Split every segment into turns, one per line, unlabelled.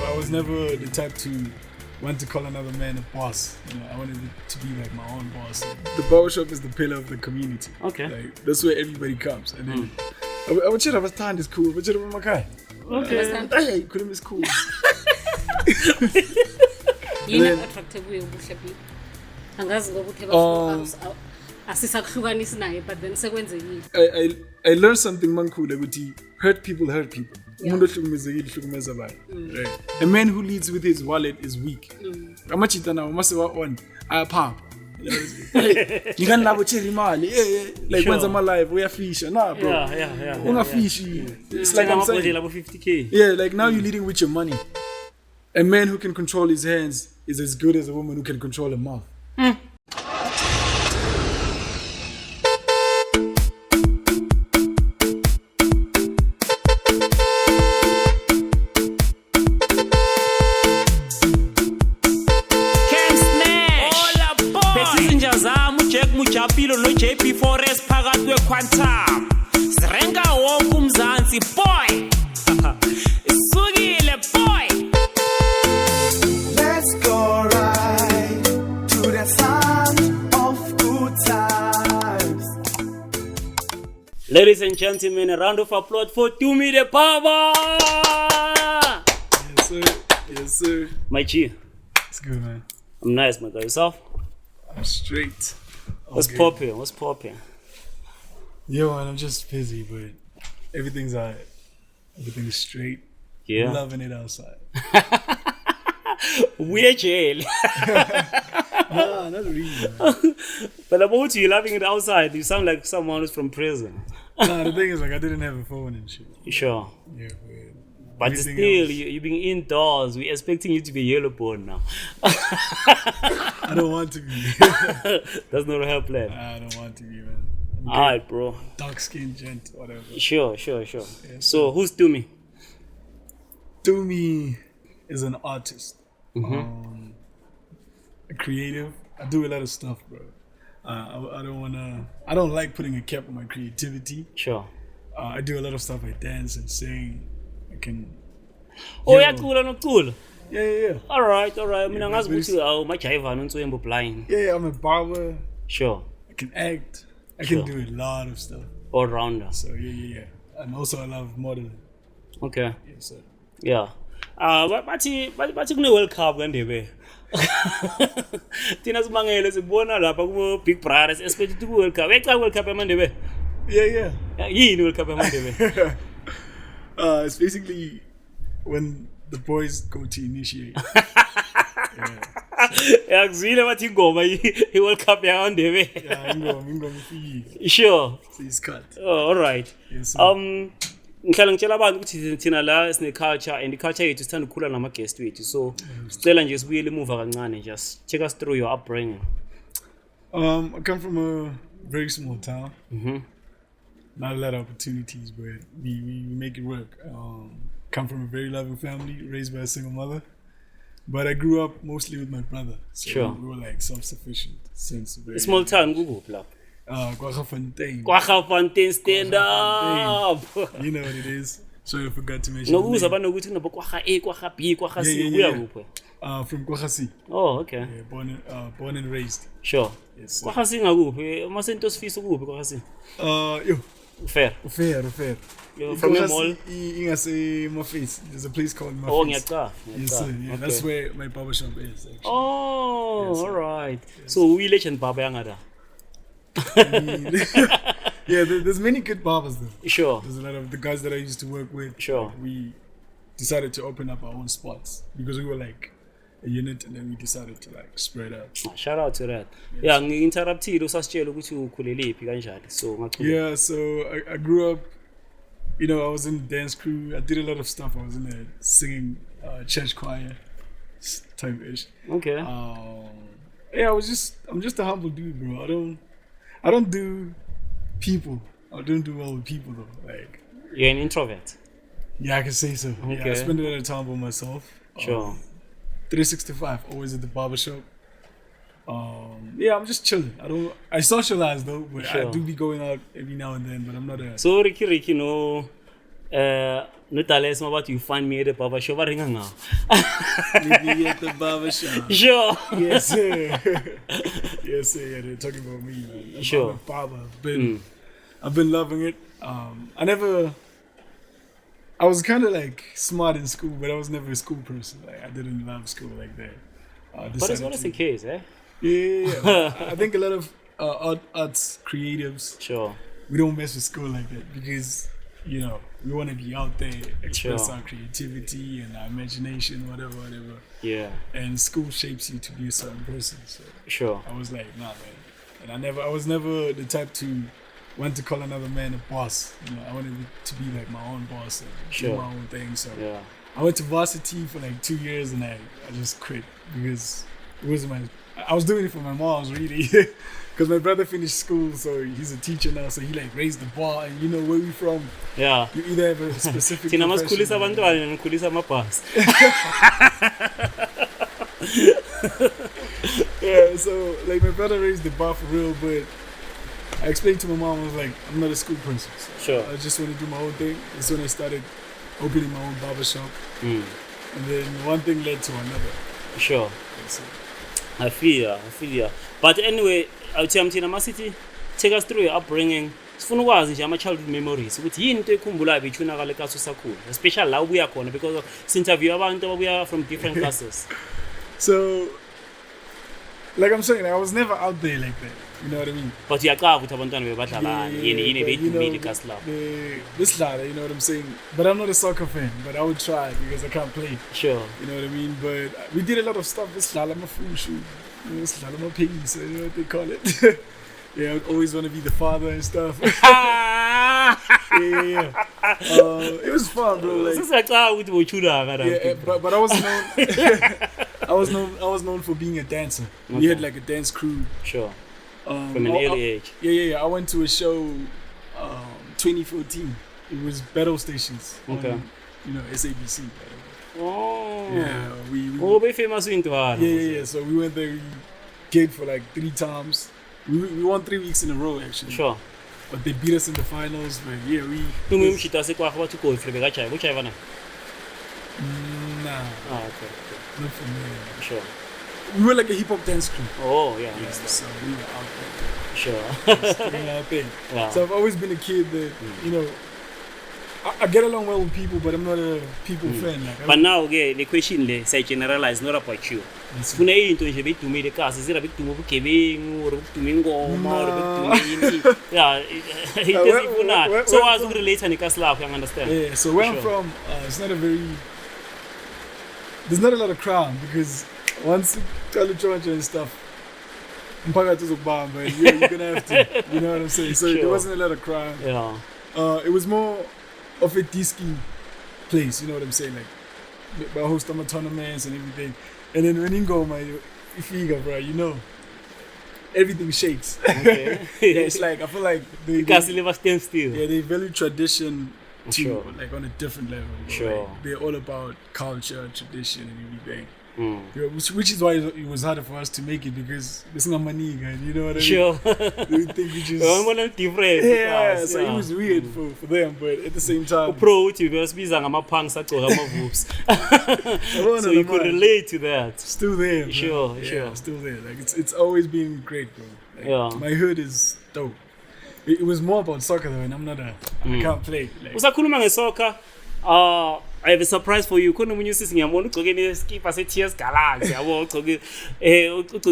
I was never the type to want to call another man a boss. You know, I wanted to be like my own boss. The barbershop is the pillar of the community.
Okay.
Like, that's where everybody comes. And then I would say that stand is cool, but you my guy.
Okay.
Hey, couldn't is cool.
You know attractive way Buhle people. Angazi ngokuthi bafuna asisakuhlukanisi naye, but then sekwenzekile.
I learned something mankhulu ukuthi hurt people. Umuntu ohlukumezekile uhlukumeza abantu. Right. A man who leads with his wallet is weak. Amachita nawo mase wa-on ayapha. Ngikani labo cherry imali like kwenza ama live uyafisha nah bro.
Yeah.
Ungafishi. It's like I'm saying.
50K.
Yeah, like now you're leading with your money. A man who can control his hands is as good as a woman who can control her mouth.
Mujapilo no JP Forest phakathi kwequantum sirenga wonke umzansi boy isukile boy.
Let's go right to the sound of good times.
Ladies and gentlemen, a round of applause for Tumi the Barber.
Yes sir.
My G.
It's good, man.
I'm nice, my guy. Yourself?
I'm straight.
What's popping?
Yo, man, I'm just busy, but everything's alright. Everything's straight.
Yeah.
Loving it outside.
We're jail.
Nah, not really, man.
But about you loving it outside, you sound like someone who's from prison.
Nah, the thing is, like, I didn't have a phone and shit.
Sure.
Yeah,
But still, you're being indoors. We're expecting you to be yellow-born now.
I don't want to be.
That's not a help plan.
I don't want to be, man.
Alright, bro.
Dark-skinned gent, whatever.
Sure.
Yeah,
So, who's Tumi?
Tumi is an artist. A creative. I do a lot of stuff, bro. I don't like putting a cap on my creativity.
Sure.
I do a lot of stuff. I dance and sing. I can.
Oh, yeah, cool.
Yeah.
Alright. Mina ngazi ukuthi awumajiva nontswembo blind.
Yeah, I'm a barber.
Sure.
I can act. I
Sure.
can do a lot of stuff.
All rounder.
So yeah. And also I love modeling.
Okay.
Yes, sir.
Yeah. Bathi kune World Cup kandebe. Thina simangele sibona lapha ku Big Brothers especially ku World Cup. Echa World Cup emandebe.
Yeah.
Yini World Cup emandebe?
It's basically when the boys go to initiate.
Yakuzile bathi ingoma iWorld Cup yakandebe.
Yeah, ingoma ifike.
Sure.
She's cut.
Oh, all right.
Yes, sir.
Ngihlala ngitshela abantu ukuthi thina la sine culture and culture yethu sithanda ukukhula nama guest wethu. So sicela nje sibuyele emuva kancane, just take us through your upbringing.
I come from a very small town. Not a lot of opportunities, but we make it work. Come from a very loving family, raised by a single mother. But I grew up mostly with my brother. So
Sure.
we were like self-sufficient since very
Small town kukuphi lapha?
Kwaggafontein.
Kwaggafontein, stand up.
You know what it is. Sorry, I forgot to mention.
Nokuza banokuthi kunabo kwagga A, kwagga B, kwagga C,
Yeah.
kuya kuphi?
From Kwaggafontein.
Oh, okay.
Yeah, born and raised.
Sure.
Yes, sir.
Kwagga C ngakuphi? Amasento sifisa kuphi kwagga C?
Fair.
You're from a mall?
Ingase Mafis. There's a place called Mafis.
Oh, ngiyaqala.
Yes, sir. Yeah,
Okay.
that's where my barbershop is. Actually.
Oh,
Yes, sir.
all right. So we legend barber yangada.
Yeah, there's many good barbers though.
Sure.
There's a lot of the guys that I used to work with.
Sure.
We decided to open up our own spots because we were like a unit, and then we decided to like spread out.
Shout out to that. Yeah, ngi-interruptile usasitshela ukuthi ukhulelephi kanjani. So ngaqhubeka.
Yeah, so I grew up. You know, I was in the dance crew. I did a lot of stuff. I was in the singing church choir type ish.
Okay.
Yeah, I'm just a humble dude, bro. I don't do people. I don't do well with people though. Like,
You're an introvert.
yeah, I can say so. Yeah, I
Okay.
spend a lot of time by myself.
Sure.
365, always at the barbershop. Yeah, I'm just chilling. I socialize though, but I
Sure.
do be going out every now and then, but I'm not a.
So Ricky no Notales about you find me at the barber shop.
Meet me at the barber shop.
Sure.
Yes, sir. Yes, sir. Yeah, they're talking about me. Man.
Sure.
I'm a barber. I've been loving it. I was kind of like smart in school, but I was never a school person. Like I didn't love school like that.
But it's always the case, eh?
Yeah. I think a lot of arts creatives,
Sure.
we don't mess with school like that because, you know, we want to be out there, express
Sure.
our creativity and our imagination, whatever.
Yeah.
And school shapes you to be a certain person. So
Sure.
I was like, nah, man. And I was never the type to want to call another man a boss. You know, I wanted to be like my own boss and
Sure.
do my own thing. So
Yeah.
I went to varsity for like 2 years and I just quit because it wasn't I was doing it for my mom's really. Because my brother finished school, so he's a teacher now, so he like raised the bar, and you know where we from.
Yeah.
You either have a specific
Thina
profession
masikhulisa
or-
abantwana ngikhulisa amabhasi.
Yeah, so like my brother raised the bar for real, but I explained to my mom, I was like, I'm not a school person. So
Sure.
I just want to do my own thing. That's when I started opening my own barber shop. And then one thing led to another.
Sure.
So,
I feel ya. But anyway, Tina Masiti, take us through your upbringing. Sifuna ukwazi nje ama-childhood memories ukuthi yini into ekhumbulayo bethunakale kaso sakhula, especially la ubuya khona because sinterview abantu ababuya from different classes.
so, like I'm saying, I was never out there like that. You know what I mean?
But uyaqaba ukuthi abantwana bebadlalana yini
but, you know,
beyidumile kasi lapho.
this ladder, you know what I'm saying? But I'm not a soccer fan, but I would try because I can't play.
Sure.
You know what I mean? But we did a lot of stuff. This ladder, my food shoot. This ladder, my piggy, so you know what they call it. Yeah, I would always want to be the father and stuff. yeah. It was fun, bro. Like,
Sisaqala ukuthi bochudaka
yeah, but I was known. I was known for being a dancer. We
Okay.
had like a dance crew.
Sure. From an early age.
Yeah. I went to a show, 2014. It was battle stations.
Okay.
On, you know, SABC.
Oh.
Yeah, we
Be famous into her.
yeah. So we went there. We gigged for like 3 times. We won 3 weeks in a row actually.
Sure.
But they beat us in the finals. But yeah,
Tumi mshita sekwakho bathi go flebe kajayi. Kujayi bana?
nah,
Okay.
not for me.
Sure.
We were like a hip hop dance crew.
Oh, yeah.
Yeah, so we were out
Sure.
there doing our thing.
Yeah.
So I've always been a kid that you know. I get along well with people, but I'm not a people fan. Like, I
But
don't-
now the question le say generalize not about you. Sifuna into nje bedumile kasi zira beduma ubugebengu or beduma ingoma or beduma yini. Yeah, it
where-
is so
where-
as to relate nikasi lapho you understand.
Yeah, so where I'm
Sure.
from, it's not a very. There's not a lot of crime because once you tell the church and stuff, but you're gonna have to. You know what I'm saying? So there
Sure.
wasn't a lot of crime.
Yeah.
It was more of a disky place. You know what I'm saying? Like, I host my tournaments and everything. And then when you go, you figure, bro, you know, everything shakes.
Okay.
Yeah, it's like I feel like they
Kasi never stand still.
yeah, they value tradition to
Sure.
like on a different level. Bro.
Sure.
Like, they're all about culture, tradition, and everything.
Mm.
Yeah, which is why it was harder for us to make it because it's not money, guys. You know what I mean?
Sure.
They think we just
different.
yeah. So it was weird for them, but at the same time,
Pro uthi besibiza ngama-punks agcoka ama-voops. So you could relate to that.
still there. Bro.
Sure,
Yeah,
sure.
still there. Like it's always been great, bro. Like,
Yeah.
my hood is dope. It was more about soccer though, and I'm not I can't play. Like,
Usakhuluma ngesoka, I have a surprise for you. Khona umunye usisi ngiyambona ugcoke neskipa se-TS Galaxy, yabo ugcoke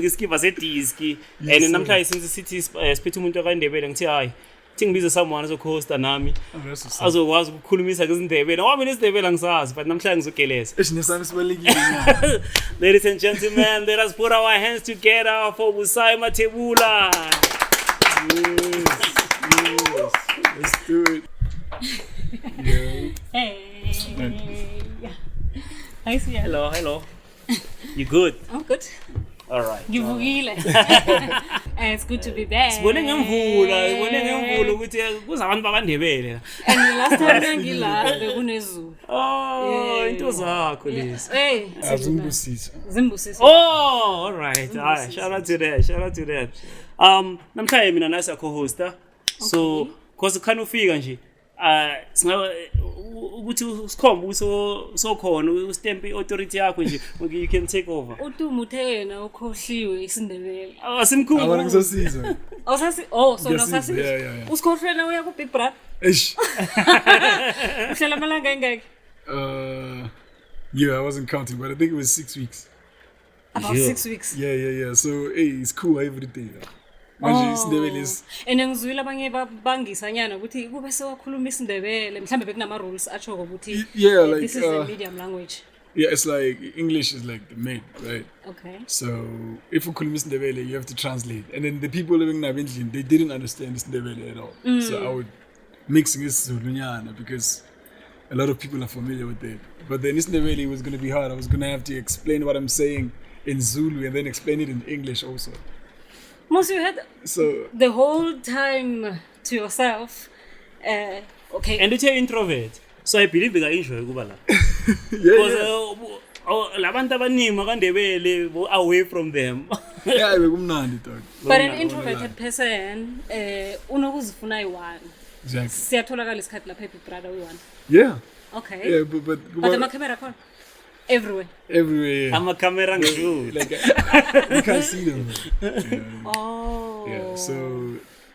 iskipa se-Diski. And
sir.
namhlanje since sithi siphethe umuntu akaNdebele ngithi hayi thi ngibize someone azohosta nami
that's what's up.
azokwazi ukukhulumisa ngeziNdebele. Ngoba mina isiNdebele angisazi but namhlanje ngizogeleza.
Nesami sibalekile.
Ladies and gentlemen, let us put our hands together for Busai Matebula.
Yes. Let's do it. Yeah.
Hey. Hi, Siya.
Hello. You good?
I'm good.
All right.
Ngivukile. It's good to be back.
Sibone ngemvula ukuthi kuza abantu bakaNdebele.
And the last time ngila bekunezulu.
Oh,
Yeah.
into zakho lezi.
Hey,
Azumbusisa.
Zimbusisi.
Oh, all right. Shout out to that. Namhlanje mina nasa co-hoster. So, cause khana ufika nje, singa ukuthi usikhombe so khona ustamp authority yakho nje you can take over.
Utumi uthe yena ukhohliwe isindebele.
Asimkhumbuzi.
Awona ngizosiza.
So
Ngiyasiza, yeah.
usikhohlwela uya ku Big Brother.
Eish.
Uhlala amalanga engeke.
Yeah, I wasn't counting, but I think it was 6 weeks.
About 6 weeks.
Yeah. So, hey, it's cool every day. Manje isindebele is
Ngizwile abanye bangisanyana ukuthi kube sewakhuluma isindebele mhlambe bekunama rules acho ukuthi
like
this is the medium language.
Yeah, it's like English is like the main, right?
Okay.
So if you khuluma isindebele, you have to translate. And then the people living in Nabendlin, they didn't understand isindebele at all. So I would mix isiZulunyana because a lot of people are familiar with it. But then isindebele was going to be hard. I was going to have to explain what I'm saying in Zulu and then explain it in English also.
Most you had the whole time to yourself. Okay.
And you're introvert. So I believe they enjoy kuba la.
Because
labantu abaningi makandebele away from them.
Yeah, bekumnandi dog.
But an introverted person unokuzifuna i1.
Exactly.
Siyatholakala isikhathi lapha Big Brother u1.
Yeah.
Okay.
Yeah, but
the camera khona everywhere.
Everywhere.
I'm a camera ngijulu.
Like you can't see them.
Oh.
Yeah. So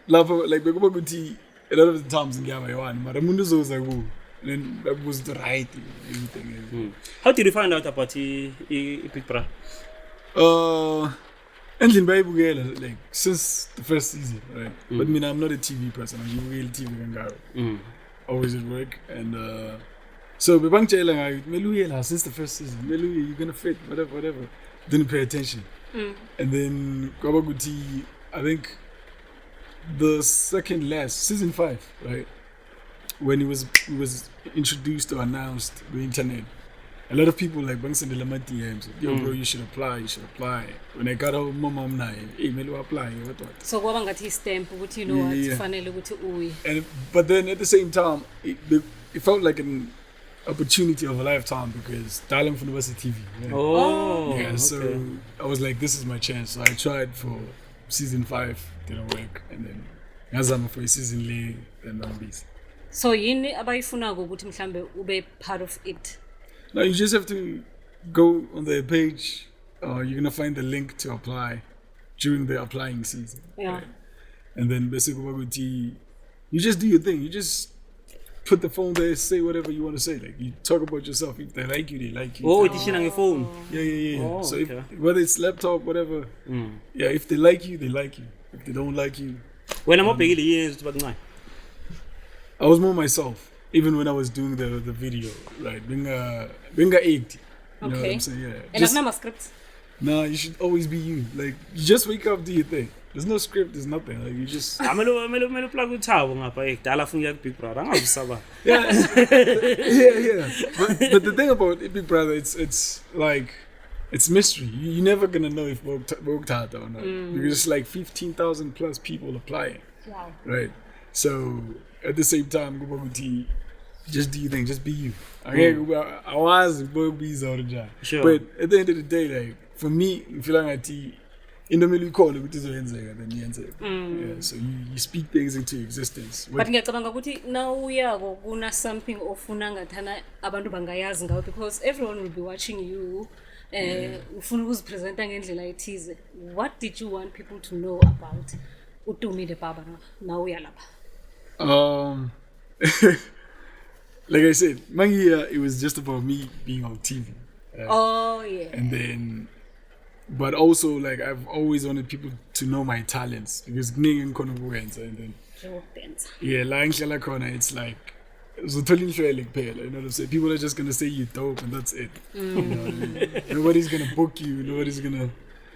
like bekuba kuthi a lot of the times ngiyaba yi1, mara umuntu uzoza ku. And then that was the right everything.
How did you find out about Big Brother?
Endlini bayibukela like since the first season, right? But I'm not a TV person. I'm ngibukela TV kangako. Always at work and so bebangitshela ngayo meluyela since the first season. Meluye, you're gonna fit whatever. Didn't pay attention. And then kwaba kuthi I think the second last season 5, right? When it was introduced or announced the internet, a lot of people like bangisendela ama DMs, yo bro, you should apply. When I got home, mom naye, hey, melu apply, what.
So kwaba ngathi stamp ukuthi you know what kufanele ukuthi uyi.
And but then at the same time, it felt like an opportunity of a lifetime because Darling from University TV. Right?
Oh,
yeah.
okay.
So I was like, this is my chance. So I tried for season 5, didn't work, and then ngazama for season le, then this.
So yini abayifunako ukuthi mhlambe ube part of it?
Now you just have to go on their page. You're gonna find the link to apply during the applying season.
Yeah.
Right? And then basically, you just do your thing. You just put the phone there, say whatever you want to say. Like you talk about yourself. If they like you, they like you.
Oh, audition on your phone.
Yeah.
Oh,
so
okay.
whether it's laptop, whatever. Yeah, if they like you, they like you. If they don't like you,
When I'm up years to
I was more myself. Even when I was doing the video, right? Being a 80. You know what I'm saying? Yeah.
And there's no script.
Nah, you should always be you. Like you just wake up, do your thing. There's no script, there's nothing. Like you just
amelo plug uthabo ngapha ekudala funa Big Brother angazisaba.
yeah. But the thing about Big Brother, it's like it's mystery. You're never gonna know if Bogtata or not because it's like 15,000 plus people applying.
Wow.
Right. So at the same time, just do your thing, just be you. I was busy.
Sure.
But at the end of the day, like for me, if you like in the middle call it then yeah, so you speak things into existence.
But ngiyacabanga ukuthi now uyako kuna something ofuna ngathana abantu bangayazi ngawo because everyone will be watching you. Ufuna ukuzipresenta ngendlela ethize. What did you want people to know about uTumi the Barber now uyalapha?
Like I said, Mangia, it was just about me being on TV.
Oh yeah.
And then, but also like I've always wanted people to know my talents because and then yeah, it's like you know what I'm saying? People are just gonna say you're dope and that's it. You know what I mean? Nobody's gonna book you. Nobody's gonna.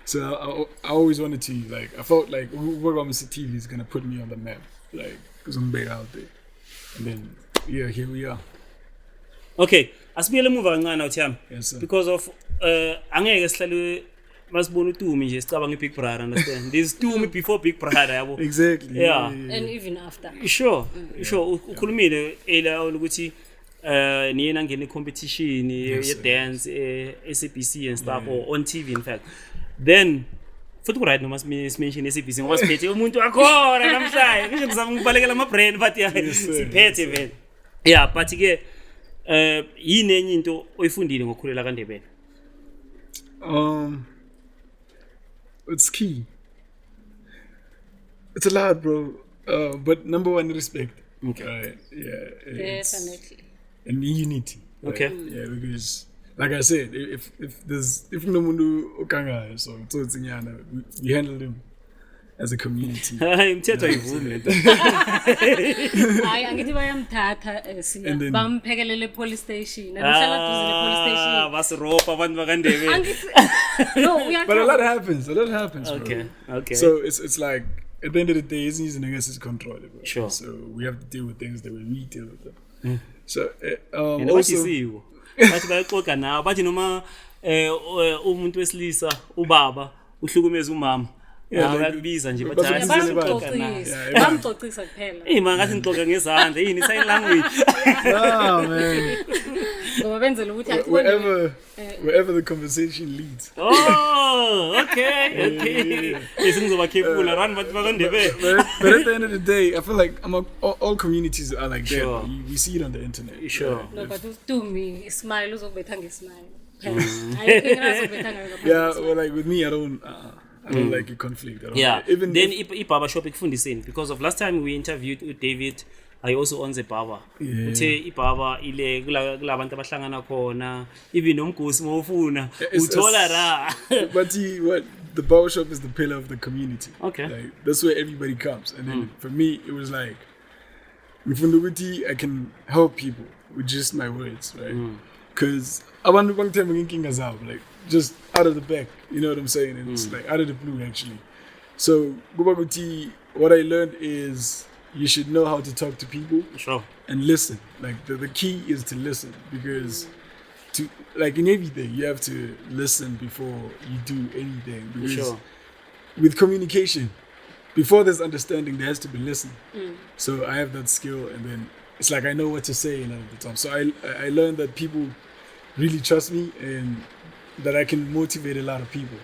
So I always wanted to like. I felt like Kwaggafontein TV is gonna put me on the map, like because I'm big out there. And then yeah, here we are.
Okay, asibuyele emuva kancane uThami.
Yes, sir.
Because of angeke sihlale masibona uTumi nje sicabanga iBig Brother, understand? There's Tumi before Big Brother yabo.
Exactly.
Yeah.
And even after.
Sure. Ukhulumile ukuthi niyena ngene competition ye dance SABC and stuff or on TV in fact. Then futhi ku right noma mention SABC ngoba siphethe umuntu akhona namhlanje ngisho ngizama ukubalekela ama brand but yeah siphethe vele. Yeah, but ke yini enye into oyifundile ngokukhulela kaNdebele?
It's key. It's a lot, bro. But number one, respect.
Okay.
Right. Yeah.
Definitely.
And unity. Right?
Okay.
Yeah, because like I said, if no mundu okanga, so it's inyana, we handle them as a community.
Imthetho ayivumi lento.
Hayi angithi bayamthatha
And then-
bamphekelele police station. Ahlala duze le police station.
Basiropa abantu bakaNdebele.
Angithi no,
But a
uyaqala.
lot happens. Bro.
Okay.
So it's like at the end of the day, it's easy against his control. Bro.
Sure.
So we have to deal with things that we deal with them. So
And
also,
basisiwo. Bathi bayaxoxa nawe bathi noma umuntu wesilisa ubaba uhlukumeza umama.
Yeah, like-
Bakubiza nje
Bathi
bathi
basizile
Bamxoxisa.
Yeah,
Bamxoxisa kuphela.
manje ngathi ngixoxa ngezandla yini sign language.
oh man,
Ngoba benzela ukuthi akubone
wherever the conversation leads.
Oh, okay. Isizoba careful run bathi bakaNdebele.
But at the end of the day, I feel like all communities are like
Sure.
that. We see it on the internet.
Sure.
no but Tumi smile uzobetha ngesmile. Ayikho ngazobetha ngayo ngaphandle.
Yeah, well, like with me, I don't like a conflict. I don't
Yeah.
like- even
Then
if-
barber shop ikufundiseni because of last time we interviewed with David, I also owns a barber. Uthe barber ile kulabantu abahlangana khona, even nomgosi mawufuna uthola ra.
but what the barber shop is the pillar of the community.
Okay.
Like, that's where everybody comes. And then for me, it was like, I can help people with just my words, right? Because I want to tell like just out of the back, you know what I'm saying? And it's like out of the blue, actually. So, what I learned is you should know how to talk to people
Sure.
and listen. Like the key is to listen, because like in everything, you have to listen before you do anything. Because
Sure.
with communication, before there's understanding, there has to be listening. So I have that skill, and then it's like I know what to say a lot of the time. So I learned that people really trust me, and that I can motivate a lot of people.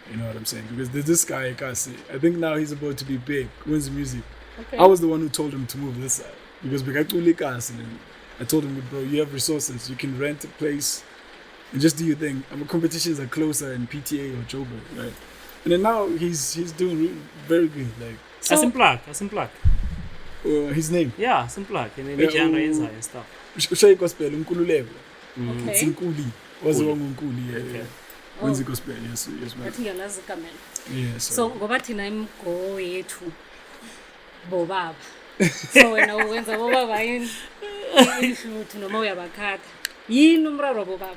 You know what I'm saying? Because there's this guy, Kasi. I think now he's about to be big. Wins music.
Okay.
I was the one who told him to move this side, because I told him, bro, you have resources. You can rent a place and just do your thing. Competitions are closer in PTA or Joburg, right? And then now he's doing very good. Like
Asimplug.
his name,
Yeah, Asimplug. And then
Yeah,
genre yenza and stuff.
Ushayi gospel, Nkululeko. It's
Okay.
Nkuli. Was the one Nkuli?
Okay.
Yeah. When's the gospel? Yes, man.
Ngathi ngiyalazi kamela.
Yeah.
So ngoba thina imgo yethu bobaba. So wena uwenza bobaba yini? Ishuthu noma uyabakhatha. Yini umraro bobaba?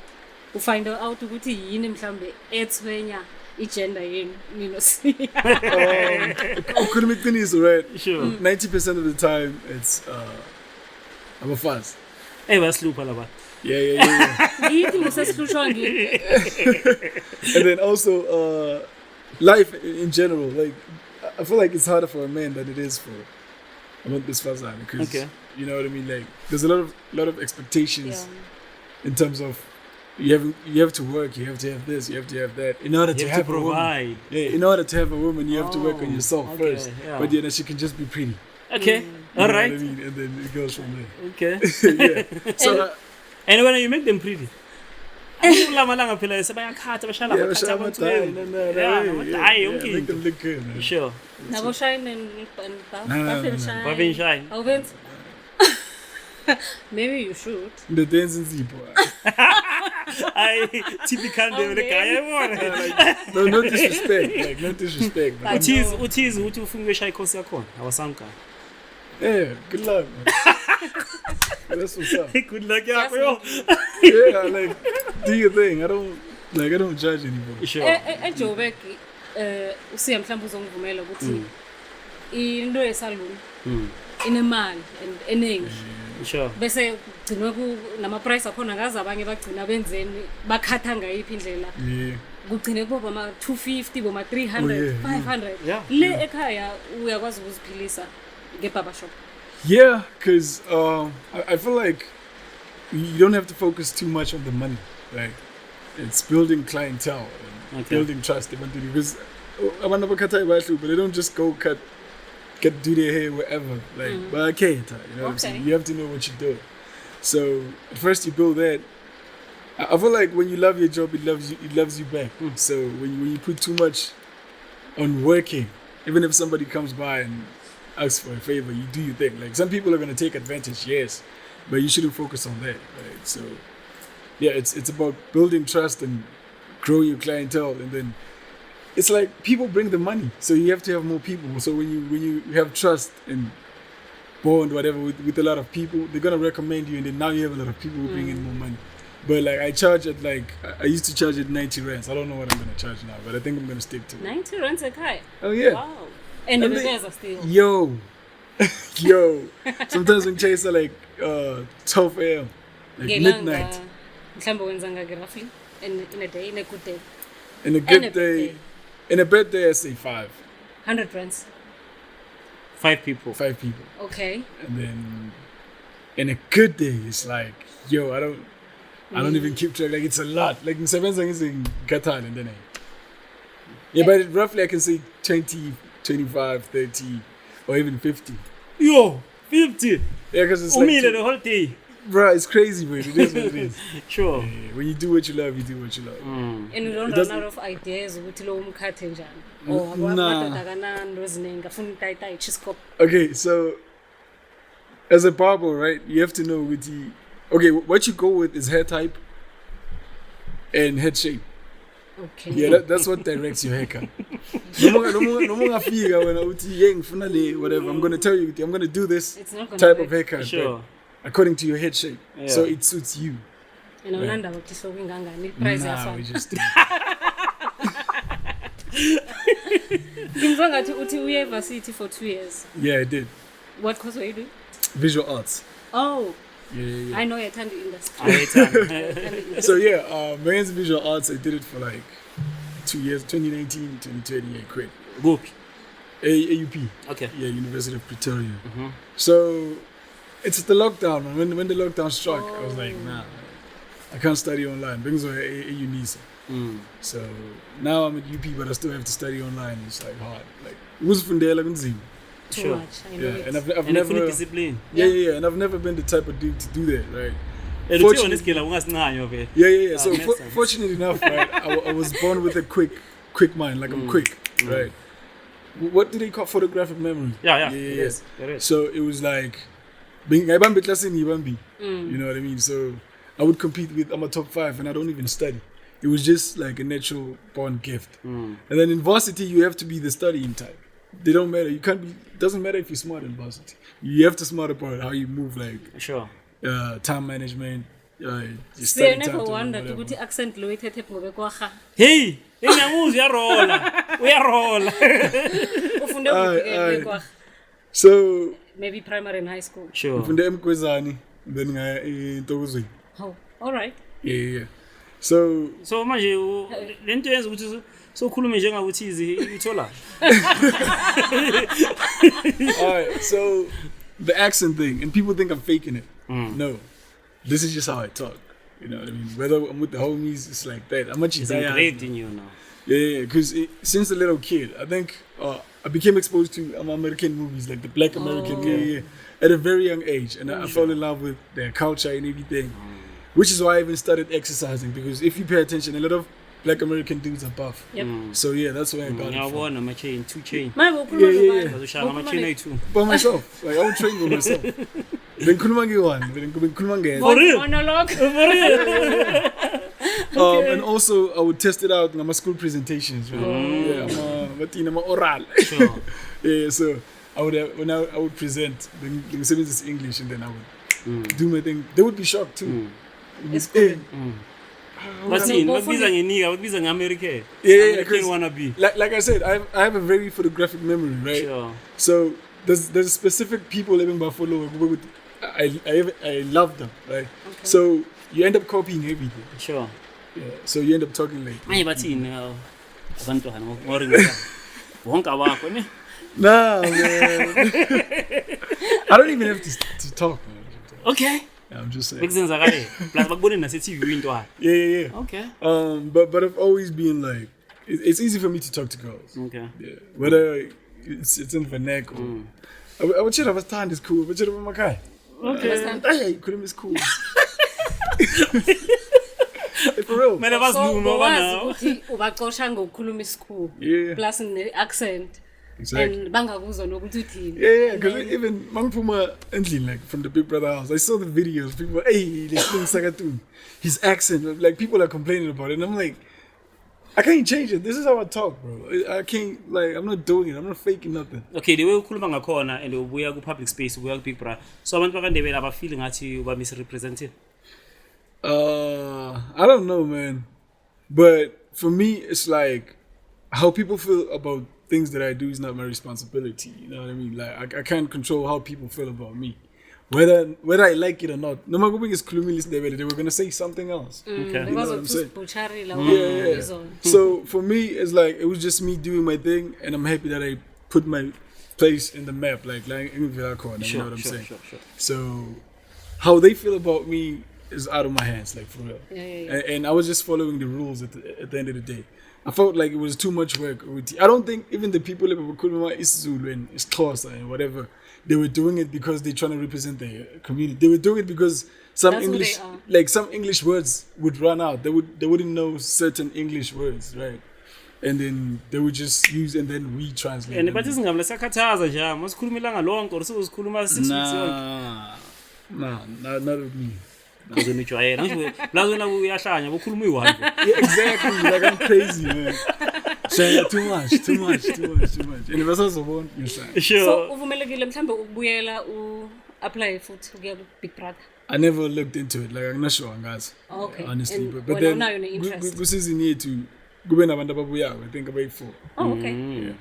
Ufind out ukuthi yini mhlambe ethwenya igender yenu nino siya.
Couldn't make things right.
Sure.
90% of the time, it's I'm a fast.
Bayaslupha laba.
Yeah.
Yithi musesihlushwa ngini?
And then also life in general. Like I feel like it's harder for a man than it is for this fazan, because
Okay.
you know what I mean. Like there's a lot of expectations
Yeah.
in terms of you have to work, you have to have this, you have to have that in order
You
to
have to
have a woman.
provide.
Yeah, in order to have a woman, you have to work on
Oh,
yourself
okay,
first.
yeah.
But she can just be pretty.
Okay.
You
All
know
right.
what I mean? And then it goes from there.
Okay.
Yeah. So
And when you make them pretty. Lamalanga phela sebayakhatha bashala
yeah,
bakhatha abantu.
make them look good, man.
Sure.
Nabo shine and
no.
shine.
Bavin shine.
Awubenzi? Maybe you should.
The dancing people.
I typical the guy yabona.
No, no disrespect. Like no disrespect. But
Uthize ukuthi ufuna ushaya ikhosi yakhona. Awasanka.
yeah, good luck, man. That's what's up.
Good luck yakho yo.
Yeah, like do your thing. I don't judge anybody.
Sure.
Joburg usiya mhlawumbe uzongivumela ukuthi into yesaluni inemali and eningi.
Sure.
Bese gcinwe ku nama price akhona ngazi abanye bagcina benzeni bakhatha ngayiphi indlela.
Yeah.
Kugcine kuba ama 250 boma 300
Oh, yeah,
500
yeah.
le ekhaya uyakwazi ukuziphilisa ngebaba shop.
Yeah, because I feel like you don't have to focus too much on the money. Like it's building clientele and building trust. Because but they don't just go do their hair wherever. Like, but I can't. You know what I'm saying? You have to know what you're doing. So at first you build that. I feel like when you love your job, it loves you back. So when you put too much on working, even if somebody comes by and asks for a favor, you do your thing. Like some people are gonna take advantage, yes, but you shouldn't focus on that. Right? So yeah, it's about building trust and growing your clientele, and then it's like people bring the money, so you have to have more people. So when you have trust and bond whatever with a lot of people, they're gonna recommend you, and then now you have a lot of people who bring in more money. But like I charge at I used to charge at 90 rands. I don't know what I'm gonna charge now, but I think I'm gonna stick to it.
90 rands a kai.
Oh yeah.
Wow. And the guys are still.
Yo. Sometimes when chase are like 12 a.m. like midnight.
Roughly in a day, in a good day.
In a good day. In a bad day, I say 5.
100 rands.
5 people.
5 people.
Okay.
And then in a good day, it's like, yo, I don't even keep track. Like it's a lot. Like in 7 seconds in Qatar and then but roughly I can say 20, 25, 30, or even 50.
Yo, 50.
Yeah, because it's
the whole day.
Bro, it's crazy, man. It is what it is.
Sure.
When you do what you love, you do what you love.
And you don't run out of ideas with low umkhatenjan. Or
okay, so as a barber, right, you have to know what you go with is hair type and head shape.
Okay.
Yeah, that's what directs your haircut. Whatever. I'm gonna tell you, I'm gonna do this type of haircut.
Sure.
According to your head shape, so it suits you.
And
Nah, we just
we have varsity for 2 years.
yeah, I did
What course were you doing?
visual arts.
Oh,
Yeah.
I know you're in the industry.
So yeah, men's visual arts. I did it for like 2 years, 2019, 2020. I quit.
Go.
AUP.
Okay.
Yeah, University of Pretoria. So it's the lockdown, man. When the lockdown struck, I was like, nah, I can't study online. Things were UNISA. So now I'm at UP, but I still have to study online. It's like hard. Like it was from there, like
Too much. I know
yeah,
it.
and I've
And
never
discipline.
yeah, and I've never been the type of dude to do that, right?
Yeah.
So
makes sense.
fortunately enough, right, I was born with a quick mind, like I'm quick, right? What do they call photographic memory?
Yeah. It is.
So it was like being you know what I mean? So I would compete with I'm a top 5 and I don't even study. It was just like a natural born gift. And then in varsity you have to be the studying type. They don't matter. You can't be. It doesn't matter if you're smart in varsity. You have to smart about how you move, like
Sure.
time management. You
See,
study
I never
time to
wondered
whatever.
ukuthi accent lo ithethe ngobe kwaga.
Hey, uyarola.
Ufunde ukufike kwaga.
So
Maybe primary and high school.
Sure.
from the Mkwezani, then ngaya eNtokozweni.
Oh, all right.
Yeah. So
So manje lento yenza ukuthi sokhulume njengakuthi ithola.
alright, so the accent thing, and people think I'm faking it. No, this is just how I talk. You know what I mean? Whether I'm with the homies, it's like that. I'm much
It's engraved in you now.
Yeah, because since a little kid, I think I became exposed to American movies, like the Black American, at a very young age, and I fell in love with their culture and everything, which is why I even started exercising. Because if you pay attention, a lot of Black American dudes are buff.
Yep.
So yeah, that's where I got it from.
Ngiyabona ama-chain, 2 chain.
Manje
Yeah.
Bazoshaya ama-chain ayi-2.
By myself, like I would train by myself. Bengikhuluma nge-1, bengikhuluma nge-.
For real?
Monologue.
And also I would test it out in my school presentations. Right? Yeah, I'm oral.
Sure.
Yeah, so I would when I would present, then this English, and then I would do my thing. They would be shocked too.
It's cool.
Bathini, bakubiza ngenika, bakubiza nge-American.
Yeah,
American wannabe.
like I said, I have a very photographic memory, right?
Sure.
So there's specific people living Buffalo. I love them, right?
Okay.
So you end up copying everything.
Sure.
Yeah. So you end up talking like.
Manje bathini abantwana ngoringa. Wonke abakho ne?
Nah, man. I don't even have to talk, man.
Okay.
Yeah, I'm just saying.
Bekuzenzakale. Plus bakubone nase-TV into one.
Yeah.
Okay.
But I've always been like, it's easy for me to talk to girls.
Okay.
Yeah. Whether it's in vernac or. I would chat about time is cool, but chat about my guy. Hey, Kulum is cool. For real.
Mele baziluma
wazi
now.
ukuthi ubaqosha ngokukhuluma isikhuwa
Yeah.
plus ne-accent
Exactly.
and bangakuzwa nokuthi uthini.
Yeah, because even Mangpuma Endlin, like from the Big Brother house, I saw the videos. People, hey, they sing Sagatun. His accent, like people are complaining about it, and I'm like, I can't change it. This is how I talk, bro. I can't, like, I'm not doing it. I'm not faking nothing.
Okay, the way ukhuluma ngakhona and ubuya ku public space, ubuya ku Big Brother. So abantu bakandebela aba feeling ngathi uba misrepresented.
I don't know, man. But for me, it's like how people feel about things that I do is not my responsibility. You know what I mean? Like I can't control how people feel about me, whether I like it or not. No matter what is they were gonna say something else.
Okay.
You know what I'm saying?
Yeah.
So for me, it's like it was just me doing my thing, and I'm happy that I put my place in the map, like in Villa Corner. You know what I'm saying?
Sure.
So how they feel about me is out of my hands, like for real.
Yeah.
And I was just following the rules at the end of the day. I felt like it was too much work. I don't think even the people in Buhle, isiZulu and Xhosa and whatever, they were doing it because they're trying to represent their community. They were doing it because some
That's who
English,
they are.
like some English words would run out. They wouldn't know certain English words, right? And then they would just use and then retranslate.
And
them.
but isingam lesakhathaza nje, masikhuluma ilanga lonke or sizokhuluma 6 weeks yonke.
Nah, not with me.
Uzonijwayela ngisho la wena uyahlanya bokhuluma i1.
Yeah, exactly. Like I'm crazy, man. Shaya, too much. And if I saw one, you say.
So
Sure.
uvumelekile mhlambe ukubuyela u-apply futhi ukuya ku-Big Brother.
I never looked into it. Like I'm not sure, guys.
Okay.
Honestly,
And
but
wena
then
unayo ne-interest?
kusizini yethu kube nabantu ababuyako. I think about 4.
Oh, okay.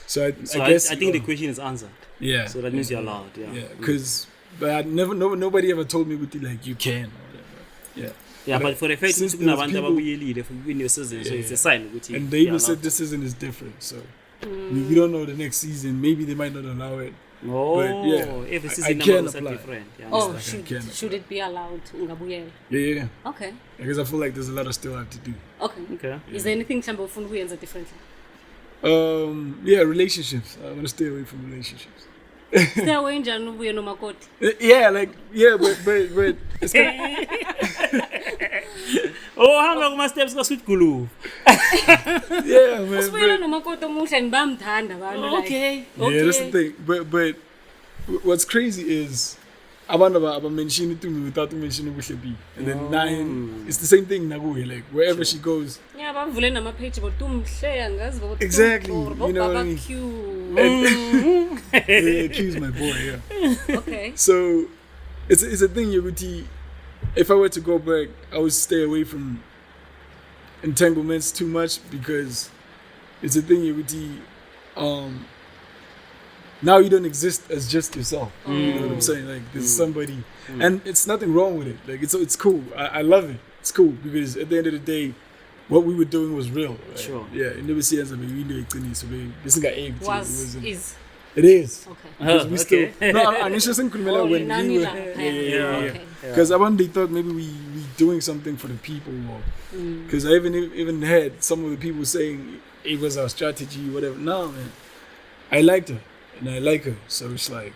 So I
I
guess
think the question is answered.
yeah.
So that means you're allowed, yeah.
Yeah, because but I nobody ever told me like you can or whatever. Yeah.
Yeah, but for the fact
Since
ukuthi
there's
kunabantu
people-
ababuyelile for win your season, so it's a sign ukuthi
And they
you're
even said
allowed.
this season is different. So we don't know the next season. Maybe they might not allow it.
Oh,
But yeah,
every
I
season
can
numbers are
apply.
different. Yeah,
Oh,
understand.
should it be allowed ungabuyela?
Yeah.
Okay.
Because I feel like there's a lot I still have to do.
Okay.
Okay.
Is there anything mhlambe ufuna ukuyenza differently?
Yeah, relationships. I want to stay away from relationships.
Stay away njani ubuye nomakoti?
Yeah, but it's kind
Oh, hamba kuma steps ka Sweet Gulu.
yeah, man.
Usibuyela nomakoti omuhle nibamthanda abantu like.
Okay.
Yeah, that's the thing. But what's crazy is abantu mention Tumi without mentioning Buhle B. And then 9, it's the same thing Naguye. Like wherever she goes.
Yeah, bavule nama page but umhle angazi ukuthi
Exactly, you know what I mean? Yeah, Q's my boy, yeah.
Okay.
So it's a thing, Yoguti. If I were to go back, I would stay away from entanglements too much because it's a thing, Yoguti. Now you don't exist as just yourself. You know what I'm saying? Like there's somebody, and it's nothing wrong with it. Like it's cool. I love it. It's cool because at the end of the day, what we were doing was real. Right?
Sure.
Yeah. It never see as a we knew it. So this got aimed.
Is.
It is.
Okay.
Because we still
Okay.
no. I'm interested in Kumela
Oh,
when
nani
we
la.
were.
Yeah. Okay.
Because I one day thought maybe we doing something for the people, because I even had some of the people saying it was our strategy, whatever. No, man, I liked her and I like her, so it's like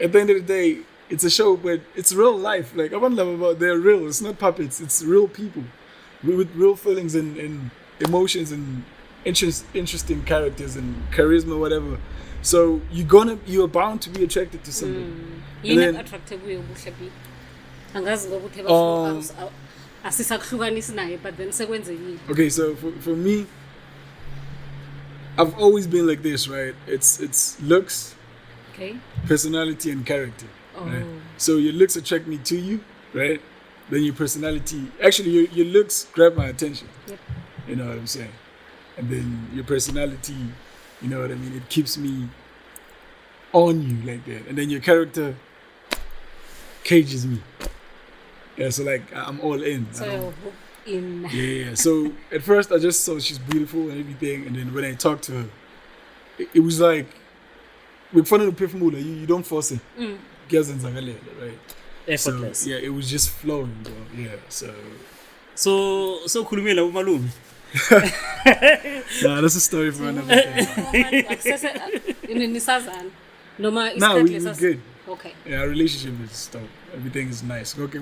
at the end of the day, it's a show, but it's real life. Like I want to love about they're real. It's not puppets. It's real people with real feelings and emotions and interesting characters and charisma, whatever. So you're bound to be attracted to somebody.
Yini
then-
attractive kuyo Buhle B? Angazi ngokuthi asisakuhlukanisi naye but then sekwenzekile.
Okay, so for me, I've always been like this, right? It's looks,
Okay.
personality, and character.
Oh.
Right? So your looks attract me to you, right? Then your personality, actually your looks grab my attention.
Yep.
You know what I'm saying? And then your personality, you know what I mean? It keeps me on you like that. And then your character cages me. Yeah, so like I'm all in. I
So
don't-
you're hooked in.
Yeah. So at first I just saw she's beautiful and everything, and then when I talked to her, it was like with fun of the you don't force it. Girls in Zagale, right? So
Effortless.
yeah, it was just flowing, bro. Yeah.
So khulumela umalume.
Nah, that's a story for another day.
Nisazana. Noma
Nah, we
isikhathi
good.
Okay.
Yeah, our relationship is dope. Everything is nice. Okay,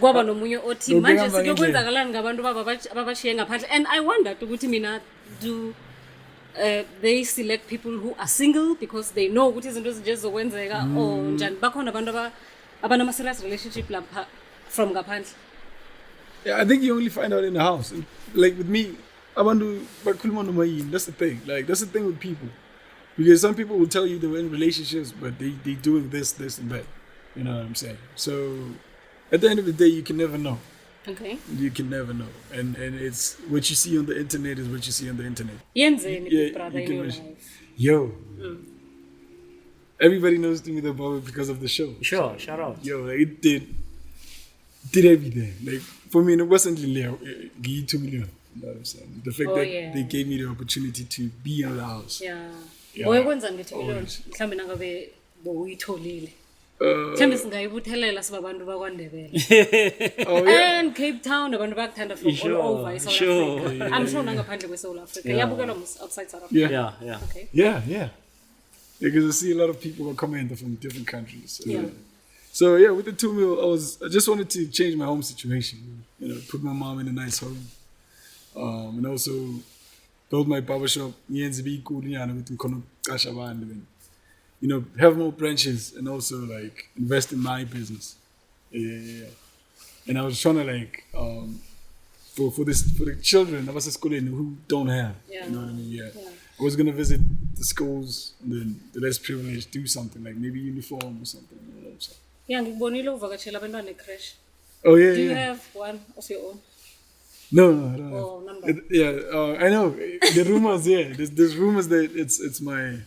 Kwaba nomunye othi
No,
manje
behamba
sekwenzakalani ngabantu ababashiye ngaphandle, and I wondered ukuthi mina do they select people who are single because they know ukuthi izinto ezinje zizokwenzeka or njani bakhona abantu abanama serious relationship lapha from ngaphandle?
yeah, I think you only find out in the house. Like with me, abantu bakhuluma noma yini. That's the thing. Like that's the thing with people, because some people will tell you they're in relationships, but they doing this, and that. You know what I'm saying? So at the end of the day, you can never know.
Okay.
You can never know, and it's what you see on the internet is what you see on the internet.
Yenzeni
Yeah,
big brother
you
in
can
your
imagine.
life?
Yo, everybody knows Tumi the Barber because of the show.
Sure, shout out.
Yo, like it did everything. Like for me, it wasn't really give 2 million. You know what I'm saying? The fact
Oh,
that
yeah.
they gave me the opportunity to be in the house.
Yeah.
Yeah.
Boyekwenza ngithi million
Always.
mhlambe nangabe bowuyitholile. Mhlambe singayibuthelela sibabantu bakwaNdebele.
Oh yeah.
And Cape Town abantu bakuthanda from
Sure,
all over South
sure.
Africa. I'm sure nangaphandle kweSouth Africa.
Yeah.
Yabukelwa outside South Africa.
Yeah.
Yeah.
Okay.
Yeah. Because I see a lot of people are coming from different countries.
Yeah.
So yeah, with the 2 mil, I just wanted to change my home situation. You know, put my mom in a nice home, and also build my barbershop. You know, have more branches and also like invest in my business. Yeah. And I was trying to like for the children of us schooling who don't have.
Yeah.
You know what I mean? Yeah.
Yeah.
I was gonna visit the schools and then the less privileged do something like maybe uniform or something. You know what I'm saying?
Yeah, ngikubonile uvakatshela abantwana ecrash.
Oh yeah.
Do you
yeah.
have one of your own?
No, I don't have.
Oh, number.
I know. The rumors, yeah. There's rumors that it's my.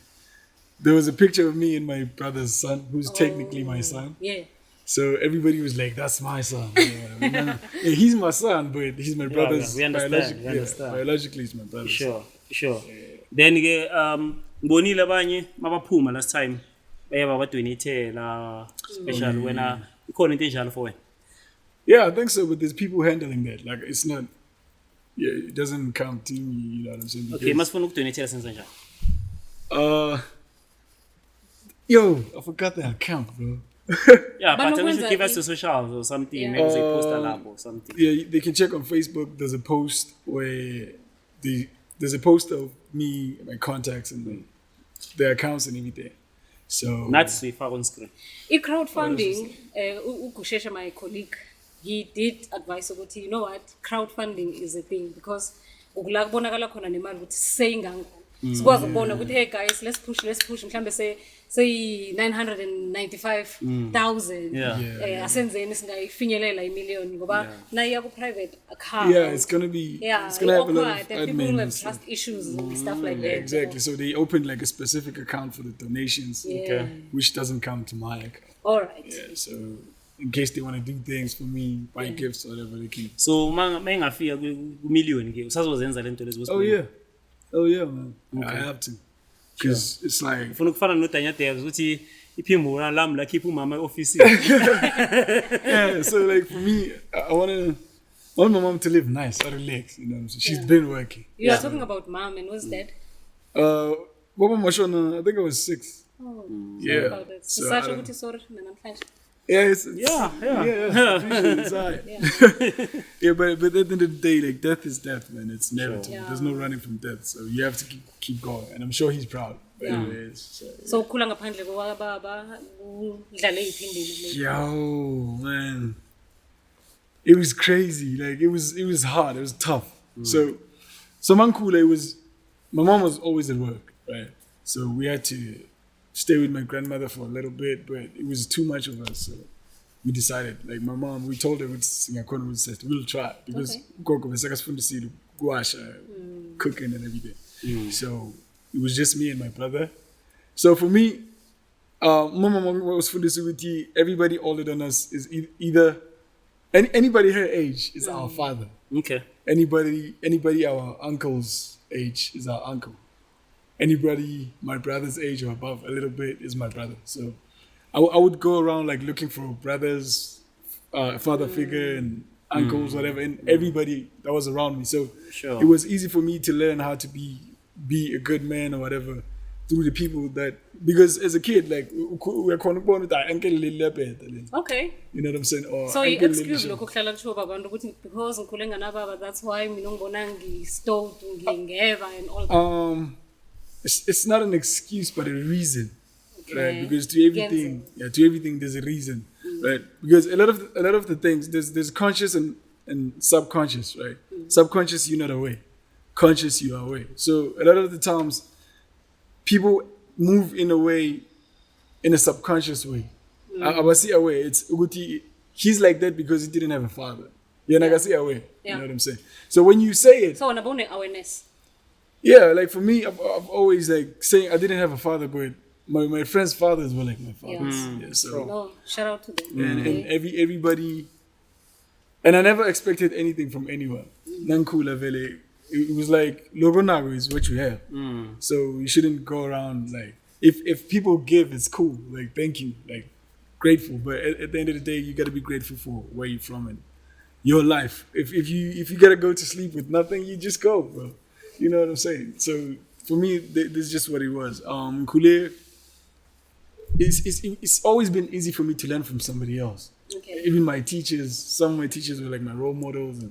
There was a picture of me and my brother's son, who's technically my son.
Yeah.
So everybody was like, "That's my son." Yeah, he's my son, but he's my brother's.
we understand, we understand.
Biologically, he's my brother.
Sure. Then ke ngibonile abanye mabaphuma last time baye babadonatela special wena ikhona into enjalo for wena.
Yeah, I think so. But there's people handling that. Like it's not. Yeah, it doesn't come to me. You know what I'm saying?
Okay, masifuna ukudonatela senza njani?
Yo, I forgot the account, bro.
Yeah, but
Banokwenza
you should give us the socials or something.
Yeah.
Maybe they post a lab or something.
Yeah, they can check on Facebook. There's a post where there's a post of me, my contacts, and the accounts and everything. So
That's we far on screen.
I-crowdfunding, uGushesha, my colleague, he did advise ukuthi, you know what, crowdfunding is a thing because ukula kubonakala khona nemali ukuthi seyingangani. Sikwazi ukubona ukuthi hey guys, let's push mhlambe say 995,000 asenzeni singayifinyelela imillion ngoba nayiya ku private account.
yeah, it's gonna have a lot of
and people
admin.
have trust issues and stuff like that.
Exactly. So they opened like a specific account for the donations,
Yeah.
which doesn't come to my account.
All right.
Yeah. So in case they want to do things for me, buy gifts or whatever, they can.
So mangafika ku million ke usazozenza lento lezi.
Oh yeah, man. I have to. Because it's like
Ufuna ukufana noDanya Devs ukuthi iphimbo lami la keep umama office.
yeah. So like for me, I want my mom to live nice, I relax. You know what I'm saying? She's been working.
You are talking about mom and what's that?
Mama Mashona, I think I was 6.
Oh,
Yeah.
sorry about that.
So I
Such a
don't-
good story namhlanje.
Yeah, it's
Yeah.
it's all right. Yeah, but at the end of the day, like death is death, man. It's inevitable.
Yeah.
There's no running from death, so you have to keep going. And I'm sure he's proud. But
Yeah.
anyways, so.
So ukhula ngaphandle kwababa udlale iphi indima?
Yo, man, it was crazy. Like it was hard. It was tough. So Mankula, my mom was always at work, right? So we had to stay with my grandmother for a little bit, but it was too much of us. So we decided, like my mom, we told her we'll try because Gogo was cooking and everything. So it was just me and my brother. So for me, Mama was fully with everybody older than us is either anybody her age is our father.
Okay.
Anybody our uncle's age is our uncle. Anybody my brother's age or above a little bit is my brother. So I would go around like looking for brothers, father figure and uncles, whatever, and everybody that was around me. So
Sure.
it was easy for me to learn how to be a good man or whatever through the people that, because as a kid, like, we're born with our uncle Lilabet.
Okay.
You know what I'm saying? Or
So you
uncle
excuse
Lilabet.
lokho kuhlala kusho babantu ukuthi because ngikhule nganababa, that's why mina ngibona ngi-stoned, ngingeva and all that.
It's not an excuse, but a reason,
Okay.
right? Because to everything there's a reason, right? Because a lot of the things there's conscious and subconscious, right? Subconscious, you're not aware. Conscious, you are aware. So a lot of the times, people move in a way, in a subconscious way. I was see aware. It's Uguti. He's like that because he didn't have a father. Yeah, I see aware.
Yeah.
You know what I'm saying? So when you say it,
So when about awareness.
yeah, like for me, I've always like saying I didn't have a father, but my friends' fathers were like my fathers. Yeah, so
No, shout out to them.
and everybody, and I never expected anything from anyone. Nankula vele, it was like logo nago is what you have. So you shouldn't go around like if people give, it's cool. Like thank you, like grateful. But at the end of the day, you gotta be grateful for where you're from and your life. If you gotta go to sleep with nothing, you just go, bro. You know what I'm saying? So for me, this is just what it was. Kule, it's always been easy for me to learn from somebody else.
Okay.
Even my teachers, some of my teachers were like my role models,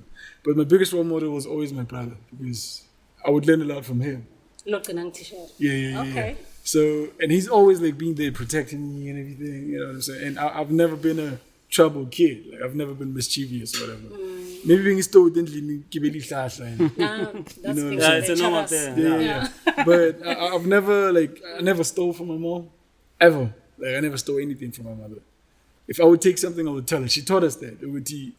but my biggest role model was always my brother because I would learn a lot from him.
Not Ganang T-shirt.
Yeah.
Okay.
So, and he's always like being there protecting me and everything, you know what I'm saying? And I've never been a troubled kid. Like I've never been mischievous or whatever. Maybe being still didn't give any class line.
That's
know what I'm
big.
saying?
It's a normal thing.
Yeah. But I've never I never stole from my mom, ever. Like I never stole anything from my mother. If I would take something, I would tell her. She taught us that. It would be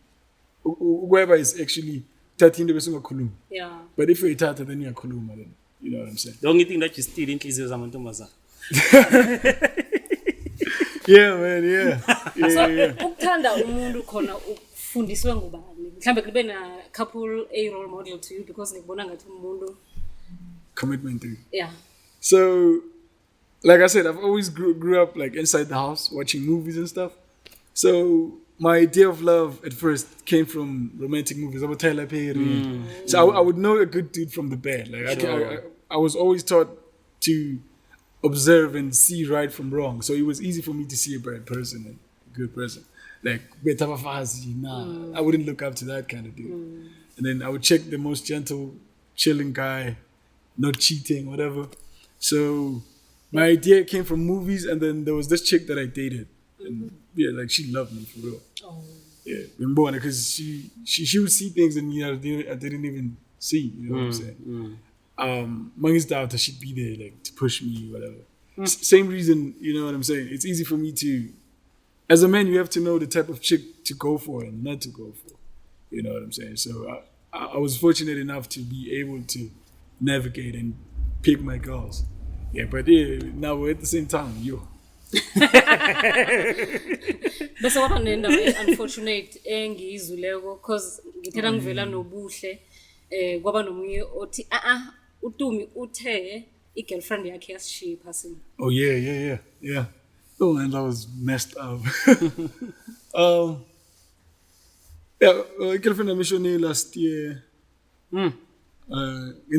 whoever is actually 13 kulum.
Yeah.
But if you're tata, then you're kulum, then you know what I'm saying?
The only thing that you steal in is zamantombazana.
Yeah, man, yeah.
Ukuthanda umuntu khona ufundiswe ngubani? Mhlambe kube na couple a role model to you because ngibona ngathi umuntu.
Commitment thing.
Yeah.
So, like I said, I've always grew up like inside the house watching movies and stuff. So my idea of love at first came from romantic movies. I would tell So I would know a good dude from the bad. Like I was always taught to observe and see right from wrong. So it was easy for me to see a bad person and a good person. Like I wouldn't look up to that kind of dude. And then I would check the most gentle, chilling guy, not cheating, whatever. So my idea came from movies, and then there was this chick that I dated. And yeah, like she loved me for real.
Oh.
Yeah, because she would see things and I didn't even see. You know what I'm saying? Mang's daughter, she'd be there like to push me, whatever. Same reason, you know what I'm saying? It's easy for me to, as a man, you have to know the type of chick to go for and not to go for. You know what I'm saying? So I was fortunate enough to be able to navigate and pick my girls. Yeah, but yeah, now we're at the same time, yo.
Bese waba nendaba unfortunate engiyizuleko cause ngithela ngivela nobuhle kwaba nomunye othi uTumi uthe igirlfriend yakhe yasishiya phasini.
Oh yeah. Oh man, that was messed up. Girlfriend I mentioned last year. In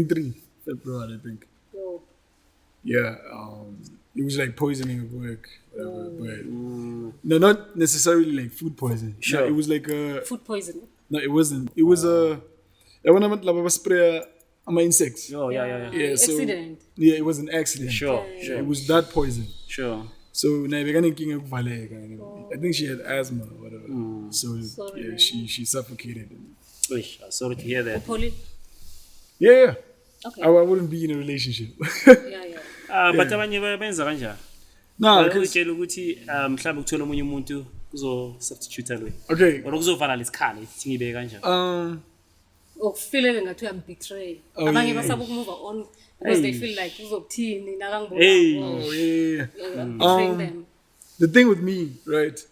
3 February, I think.
Oh.
Yeah, it was like poisoning at work, whatever. But no, not necessarily like food poisoning.
Sure.
No, it was like a
Food poisoning.
no, it wasn't. It was a I spray insects.
Oh, yeah.
Yeah, so
Accident.
yeah, it was an accident.
Sure.
It was that poison.
Sure.
So now I think she had asthma or whatever. So
Sorry,
yeah,
man.
she suffocated.
Uish, sorry to hear that.
Poli.
Yeah.
Okay.
I wouldn't be in a relationship.
Yeah.
But abanye benza kanjani?
No, 'cause-
Utshela ukuthi mhlawumbe ukuthola omunye umuntu kuzo substitute lo.
okay.
Or kuzovala lesikhala ethi ngibe kanjani.
Ukufeel ngathi uyambetray.
Oh,
Abanye
yeah.
basaba ukumove on because they feel like uzokuthini nakangibona.
Hey.
Oh yeah.
Betraying them.
The thing with me, right?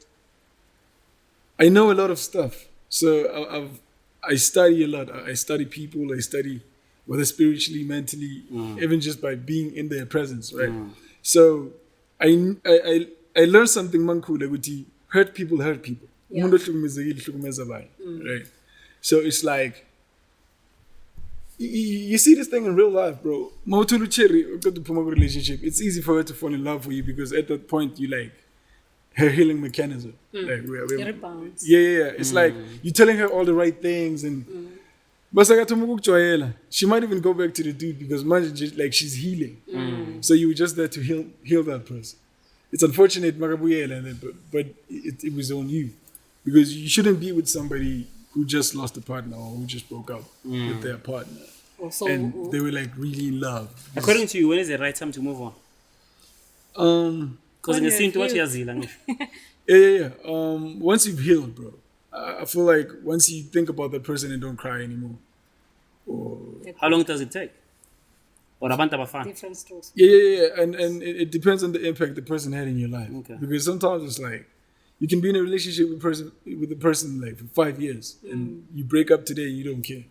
I know a lot of stuff. So I study a lot. I study people. I study whether spiritually, mentally, even just by being in their presence, right? So I learned something mankule ukuthi hurt people. Umuntu ohlukumezekile uhlukumeza abanye, right? So it's like you see this thing in real life, bro. Mautulu Cherry, got to promote a relationship. It's easy for her to fall in love with you because at that point you like her healing mechanism. Like
It rebounds.
yeah. It's like you're telling her all the right things and but she might even go back to the dude because like she's healing. So you were just there to heal that person. It's unfortunate, but it was on you because you shouldn't be with somebody who just lost a partner or who just broke up with their partner.
Also,
And they were like really in love.
According to you, when is the right time to move on? Because in the scene, what you
Yeah. Once you've healed, bro, I feel like once you think about that person and don't cry anymore. Or
How long does it take? Or abantu abafana?
different strokes.
yeah. And it depends on the impact the person had in your life.
Okay.
Because sometimes it's like you can be in a relationship with a person like for 5 years and you break up today and you don't care.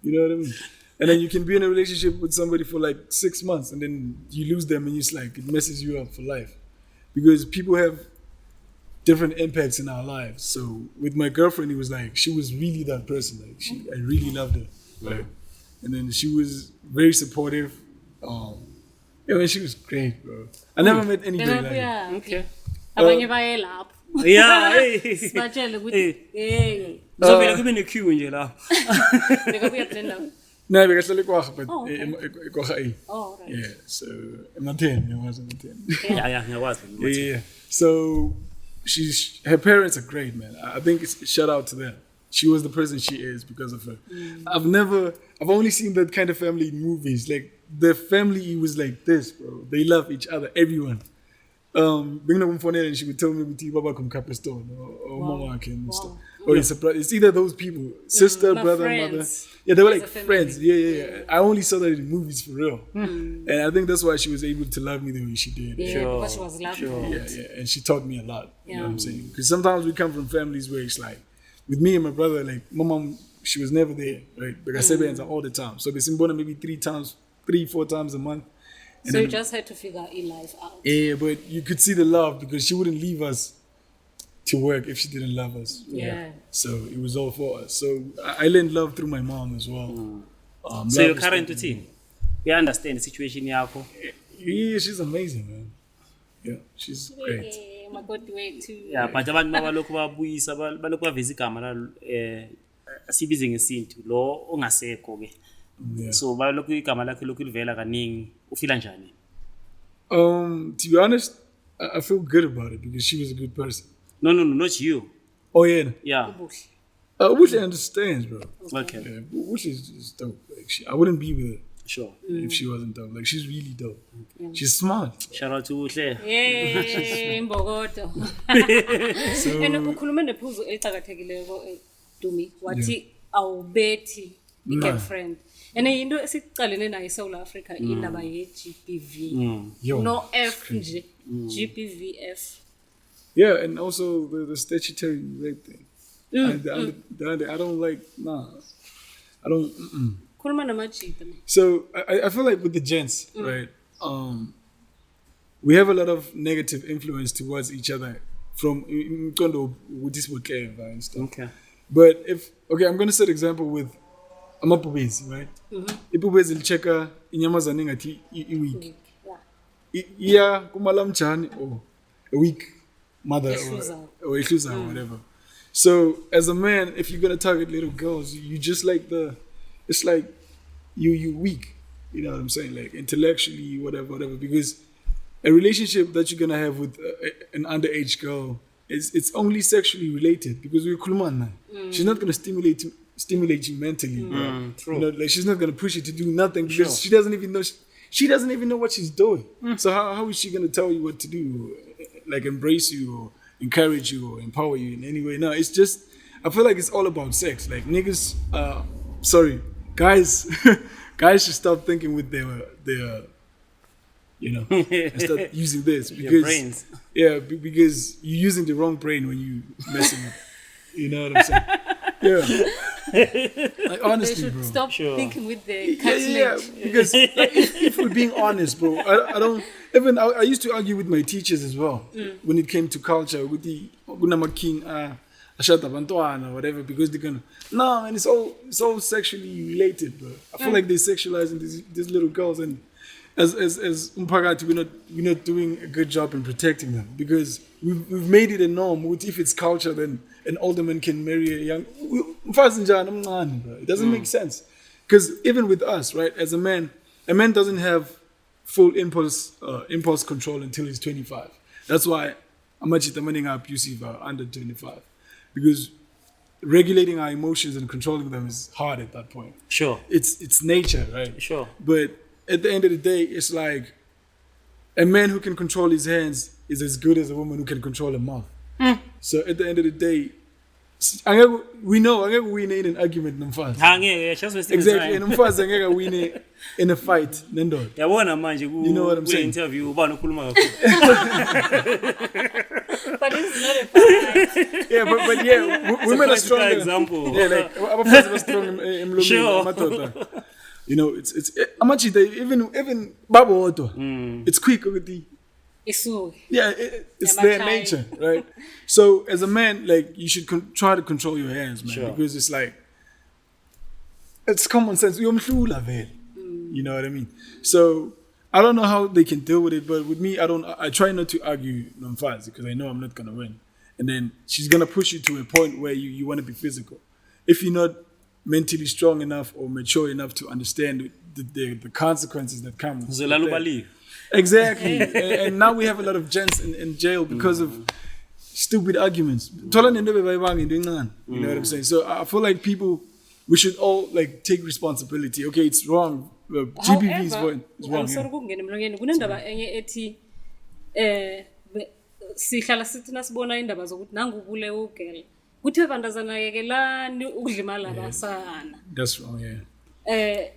You know what I mean? And then you can be in a relationship with somebody for like 6 months and then you lose them and it's like it messes you up for life. Because people have different impacts in our lives. So with my girlfriend, it was like she was really that person. Like I really loved her. Right? And then she was very supportive. She was great, bro. I never met anybody like her.
Okay.
Abanye baye lapho.
Yeah, hey.
Sibatshele ukuthi hey
Kuzovela kube ne-queue nje lapho.
bekabuya kule ndawo.
No, because I like but
Oh, okay. Oh, right.
yeah. So Ematen, I was Ematen.
Yeah, ngiyakwazi.
Yeah. So her parents are great, man. I think it's shout out to them. She was the person she is because of her. I've only seen that kind of family in movies. Like the family was like this, bro. They love each other, everyone. Being on phone and she would tell me with Baba come Capestone or Mama and stuff. Or it's either those people, sister,
my
brother,
friends.
mother. Yeah, they were
As
like
a family.
friends. Yeah. I only saw that in movies for real. And I think that's why she was able to love me the way she did.
Yeah,
Sure,
because she was loving
sure.
Yeah. And she taught me a lot. You know what I'm
Yeah.
saying? Because sometimes we come from families where it's like, with me and my brother, like my mom, she was never there, right? Because I say all the time. So they symbolize maybe 3-4 times a month. And
So you
then-
just had to figure your life out.
yeah, but you could see the love because she wouldn't leave us to work if she didn't love us.
Yeah.
So it was all for us. So I learned love through my mom as well.
So
love
your
is
current
something-
routine, we understand the situation yakho.
Yeah, she's amazing, man. Yeah, she's great.
Yeah, my God, way to
Yeah, but abantu balokhu babuyisa balokhu baveza igama la sibize ngesintu lo ongasekho ke.
Yeah.
So balokhu igama lakhe lokhu livela kaningi ufila njani?
To be honest, I feel good about it because she was a good person.
No, not you.
Oh yeah.
Yeah.
Buhle understands, bro.
Okay.
Yeah, Buhle is dope. Like, I wouldn't be with her
Sure.
if she wasn't dope. Like she's really dope. She's smart.
Shout out to Buhle.
Yay, Mbogodo. And ukhuluma nephuzu elicakathekileko Tumi wathi awubethi i-girlfriend. And into esiqalene nayo eSouth Africa indaba ye-GBV.
Yo,
No F nje. GBVF.
Yeah, and also the statutory rape thing. I don't like, I don't.
Khuluma namajita.
So I feel like with the gents, right? We have a lot of negative influence towards each other from and stuff.
Okay.
But I'm gonna set example with amapubezi, right? Ipubezi licheka inyamazane ngathi i-week. Yeah, kumalamchani or a week mother or ihluza or whatever. So as a man, if you're gonna target little girls, you just like it's like you weak. You know what I'm saying? Like intellectually, whatever. Because a relationship that you're gonna have with an underage girl it's only sexually related because we're kulman. She's not gonna stimulate you mentally.
True.
You know, like she's not gonna push you to do nothing because she doesn't even know what she's doing. So how is she gonna tell you what to do, like embrace you or encourage you or empower you in any way? No, it's just I feel like it's all about sex. Like niggas, guys, guys should stop thinking with their and start using this because
brains.
Yeah, because you're using the wrong brain when you messing with. You know what I'm saying? Yeah. Like honestly,
They should
bro.
stop
Sure.
thinking with the
Yeah,
cartilage.
because like, if we're being honest, bro, I don't even. I used to argue with my teachers as well when it came to culture. With the Gunama King, ashada abantwana or whatever because they're gonna. No, man, it's all sexually related, bro. I feel like they're sexualizing these little girls, and as umpagati, we're not doing a good job in protecting them because we've made it a norm. If it's culture, then an older man can marry a young. It doesn't make sense because even with us, right? As a man doesn't have full impulse control until he's 25. That's why amachita are abusive under 25 because regulating our emotions and controlling them is hard at that point.
Sure.
It's nature, right?
Sure.
But at the end of the day, it's like a man who can control his hands is as good as a woman who can control a mouth. So at the end of the day, we know angeke win in an argument nomfazi.
Angeke, just wasting
Exactly,
time.
and umfazi angeke win in a fight nendoda.
Yabona manje
You know what I'm saying?
interview ubani ukhuluma kakhulu.
But this is not a fight.
Yeah, but yeah, women are stronger.
Example.
Yeah, like abafazi are strong in
Sure.
amadoda. You know, it's amachita even babo odwa. It's quick ukuthi.
Isuke.
Yeah, it's
Yeah,
their
my
nature, right? So as a man, like you should try to control your hands, man,
Sure.
because it's like it's common sense. Uyomhlula vele. You know what I mean? So I don't know how they can deal with it, but with me, I try not to argue nomfazi because I know I'm not gonna win. And then she's gonna push you to a point where you want to be physical. If you're not mentally strong enough or mature enough to understand the consequences that come. with
Uzolala
that.
ubaliwe.
Exactly. and now we have a lot of gents in jail because of stupid arguments. You know what I'm saying? So I feel like we should all like take responsibility. Okay, it's wrong. GBV is wrong.
I'm sorry
Yeah.
ukungena emlonyeni kunendaba enye ethi sihlala sithi nasibona indaba zokuthi nangu Buhle ugel kuthi evandazanakekelani ukudlimala abasana.
That's wrong, yeah.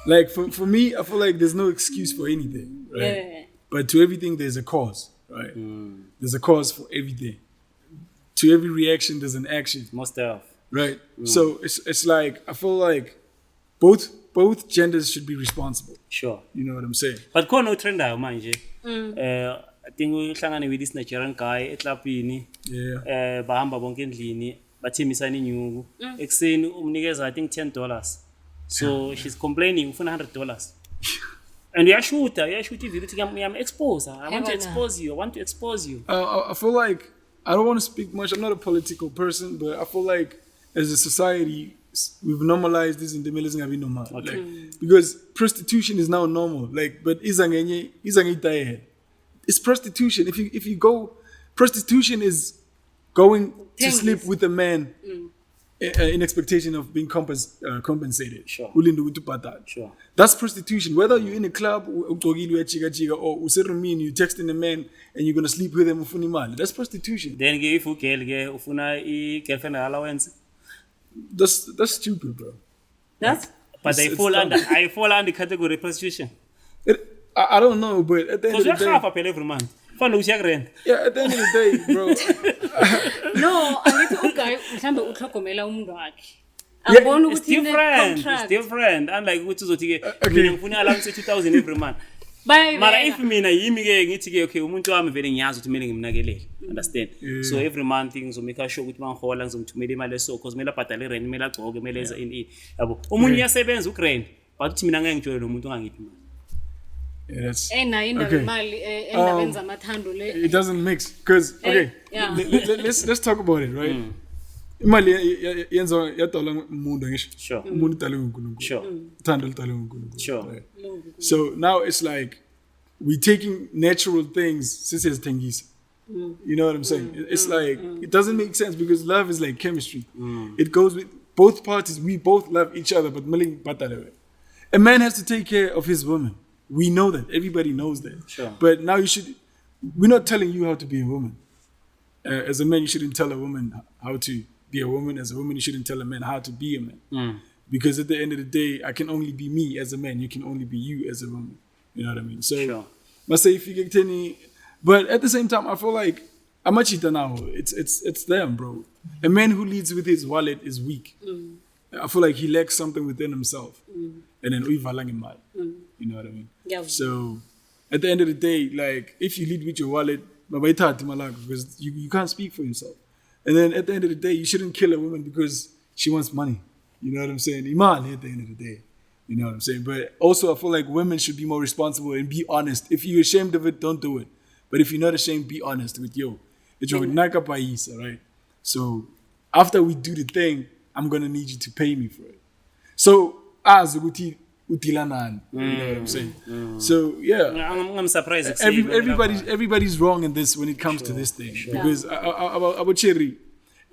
Like for me, I feel like there's no excuse for anything, right?
Yeah.
But to everything, there's a cause, right? There's a cause for everything. To every reaction, there's an action,
Most of.
right? So it's like I feel like both genders should be responsible.
Sure.
You know what I'm saying?
But khona utrendayo manje. I think uhlangane with this Nigerian guy eklapini.
Yeah.
Bahamba bonke endlini bathimisana inyuku. Ekseni umnikeza I think $10. So she's complaining ufuna $100. And uyashuta ivile uthi I'm expose. I want to expose you.
I feel like I don't want to speak much. I'm not a political person, but I feel like as a society, we've normalized this in the middle normal.
Okay.
Like, because prostitution is now normal. Like, but it's prostitution. If you go, prostitution is going to sleep with a man in expectation of being compensated.
Sure. Sure.
That's prostitution. Whether you're in a club or you're texting a man and you're gonna sleep with him, that's prostitution.
Then if you girl ufuna girlfriend allowance.
That's stupid, bro.
That's
But I fall under category prostitution.
I don't know, but at the end of
Because
the
you have
day,
a pay every month. Fun ushak rent.
yeah, at the end of the day, bro.
no, angithi uguy mhlambe uhlogomela umuntu wakhe.
Yeah,
Angiboni
It's
ukuthi
different. It's different. Unlike ukuthi uzothi ke mina ngifuna allowance 2,000 every month. Mara if mina yimi ke ngithi ke okay umuntu wami vele ngiyazi ukuthi kumele ngimnakelele. Understand? So every month ngizomake sure ukuthi mangihola ngizomthumela imali eso cause kumele abhadale rent, kumele agcoke, kumele enze ini. Yabo. Umunye uyasebenza ugrand, but uthi mina ngeke ngijole nomuntu ongangiphi imali.
Yeah, that's
nayo indaba imali endabeni zamathando le.
it doesn't mix because okay.
Yeah.
Let's talk about it, right? Imali yenza yadala umuntu ngisho.
Sure.
Umuntu udalwe nguNkulunkulu.
Sure.
Uthando ludalwe nguNkulunkulu.
Sure.
Right? So now it's like we're taking natural things since it's tengisa. You know what I'm saying? It's like it doesn't make sense because love is like chemistry. It goes with both parties. We both love each other, but a man has to take care of his woman. We know that. Everybody knows that.
Sure.
But now we're not telling you how to be a woman. As a man, you shouldn't tell a woman how to be a woman. As a woman, you shouldn't tell a man how to be a man. Because at the end of the day, I can only be me as a man. You can only be you as a woman. You know what I mean? So,
Sure.
must say if you get any, but at the same time, I feel like amachita now. It's them, bro. A man who leads with his wallet is weak. I feel like he lacks something within himself. And then you know what I mean?
Yeah.
So at the end of the day, like if you lead with your wallet, because you can't speak for yourself. And then at the end of the day, you shouldn't kill a woman because she wants money. You know what I'm saying? Imali at the end of the day. You know what I'm saying? But also, I feel like women should be more responsible and be honest. If you're ashamed of it, don't do it. But if you're not ashamed, be honest with it's your naka pais, all right? So after we do the thing, I'm going to need you to pay me for it. So, as utilanani, you know what I'm saying? So, yeah.
I'm surprised.
Everybody's wrong in this when it comes to this thing. Because about cherry.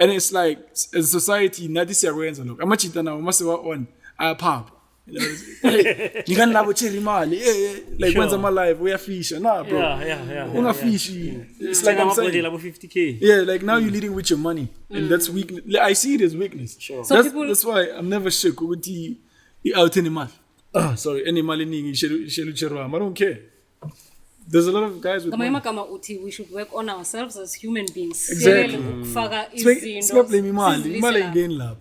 And it's like, as a society, not this year, look. I'm one, I pop. You can't have a cherry mali. Like when's my life? We are fish. Nah, bro.
Yeah.
Fishy. It's like I'm saying.
50K.
Yeah, like now you're leading with your money. And that's weakness. I see it as weakness.
Sure.
That's why I'm never shook with the out any mal. Sorry, any mal in I don't care. There's a lot of guys with money.
We should work on ourselves as human beings.
Exactly. It's not blame imali. Imali again love.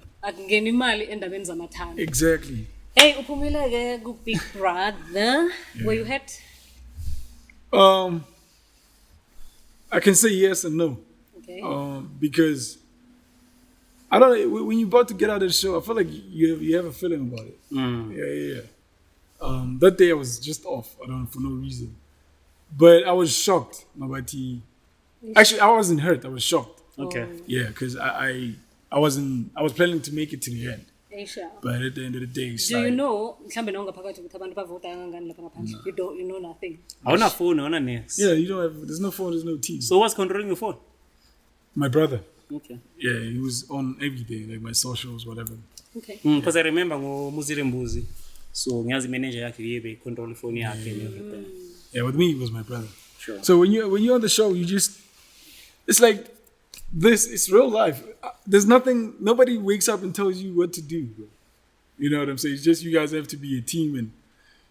Exactly.
Hey, upumile ke ku Big Brother. Were you hurt?
I can say yes and no.
Okay.
Because I don't know, when you're about to get out of the show, I feel like you have a feeling about it. Yeah. That day I was just off. I don't know, for no reason. But I was shocked. Actually, I wasn't hurt. I was shocked.
Okay.
Yeah, because I was planning to make it to the end.
Asia.
But at the end of the day,
do you know? You know nothing.
I want a phone, I want a nest.
Yeah, you don't have. There's no phone. There's no TV.
So what's controlling your phone?
My brother.
Okay.
Yeah, he was on everything, like my socials, whatever.
Okay.
Because I remember Muzile Mbuzi. So ngiyazi manager yakhe yebe control phone yakhe and everything.
Yeah, with me it was my brother.
Sure.
So when you're on the show, it's like this. It's real life. There's nothing. Nobody wakes up and tells you what to do. Bro. You know what I'm saying? It's just you guys have to be a team and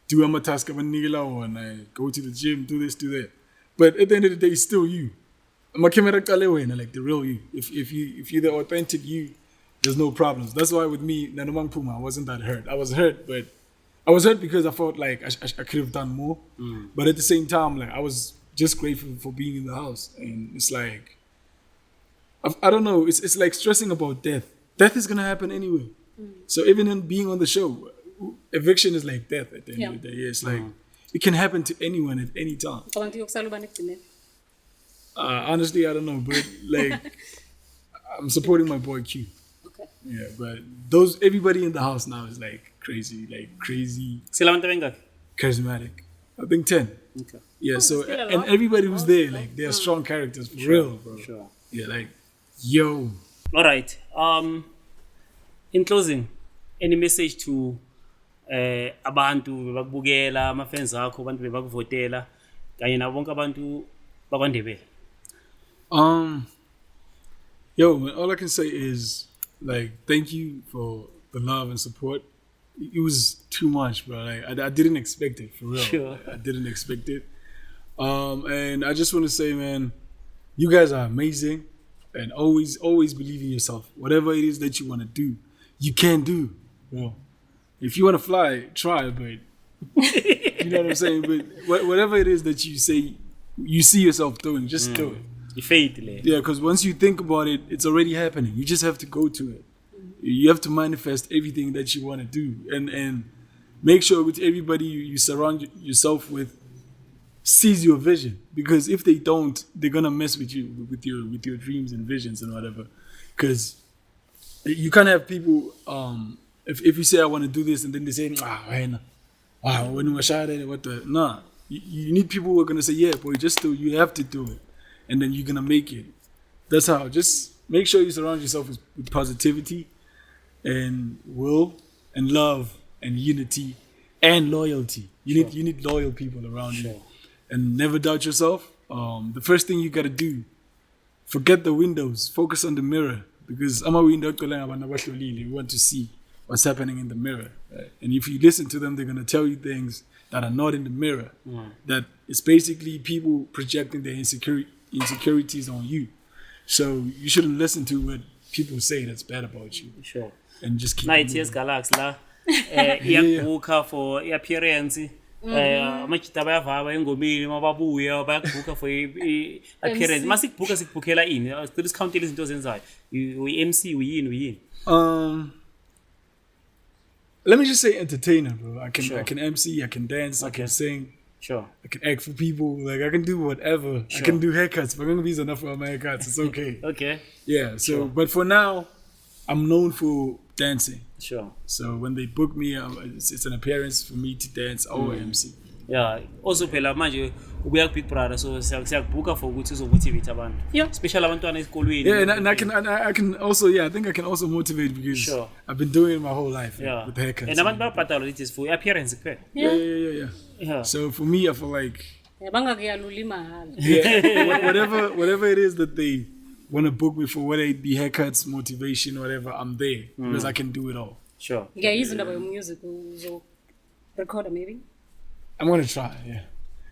do a task and go to the gym, do this, do that. But at the end of the day, it's still you. Like the real you. If you're the authentic you, there's no problems. That's why with me, Nanomang Puma, I wasn't that hurt. I was hurt, but I was hurt because I felt like I could have done more. But at the same time, like I was just grateful for being in the house. And it's like, I don't know, it's like stressing about death. Death is gonna happen anyway. So even in being on the show, eviction is like death at the end of the day. Yeah, it's like it can happen to anyone at any time. Honestly, I don't know, but like I'm supporting my boy Q.
Okay.
Yeah, but everybody in the house now is like crazy, charismatic. I think 10.
Okay.
Yeah, so and everybody who's there, like they're strong characters for real, bro.
Sure.
Yeah, like yo.
All right. In closing, any message to abantu bebakubukela ama-fans akho abantu bebakuvotela kanye nabo bonke abantu bakwaNdebele?
Yo, man, all I can say is like thank you for the love and support. It was too much, bro. Like I didn't expect it, for real.
Sure.
Like, I didn't expect it. And I just want to say, man, you guys are amazing, and always believe in yourself. Whatever it is that you want to do, you can do. Bro. If you want to fly, try, but you know what I'm saying. But whatever it is that you say, you see yourself doing, just do it. Yeah, because once you think about it, it's already happening. You just have to go to it. You have to manifest everything that you want to do, and make sure with everybody you surround yourself with sees your vision. Because if they don't, they're gonna mess with you with your dreams and visions and whatever. Because you can't have people. If you say I want to do this and then they say when you what the nah. You need people who are gonna say yeah, boy, just do. You have to do it, and then you're gonna make it. That's how. Just make sure you surround yourself with positivity, and will, and love, and unity, and loyalty. You need loyal people around you, and never doubt yourself. The first thing you gotta do, forget the windows, focus on the mirror, because I'm a window. We want to see what's happening in the mirror, right? And if you listen to them, they're gonna tell you things that are not in the mirror. That it's basically people projecting their insecurities on you. So you shouldn't listen to what people say that's bad about you.
Sure.
And just keep
Night yes Galax la. For appearance. amajita bayavaba engomeni mababuya bayakubhuka for appearance masikubhuka sikubhukela ini discountele izinto ozenzayo uyi-MC uyini
Let me just say entertainer, bro. I can MC, I can dance, I can sing.
Sure.
I can act for people. Like, I can do whatever. I can do haircuts. But I'm going to be enough for my haircuts. It's okay.
Okay.
Yeah. So, but for now, I'm known for dancing.
Sure.
So when they book me, it's an appearance for me to dance or MC.
Yeah. Also phela manje ubuya Big Brother so siyakubhuka for ukuthi uzomotivate abantu.
Yeah.
Especially abantwana esikolweni.
Yeah, and I can also I think I can also motivate because I've been doing it my whole life with haircuts.
And abantu bayabhadala it is for appearance kuphela.
Yeah. So for me, I feel like
bangakuyalula imali.
whatever it is that they want to book me for, whether it be haircuts, motivation, whatever, I'm there because I can do it all.
Sure.
Yeah, izinto about music uzo recorder maybe.
I'm gonna try, yeah.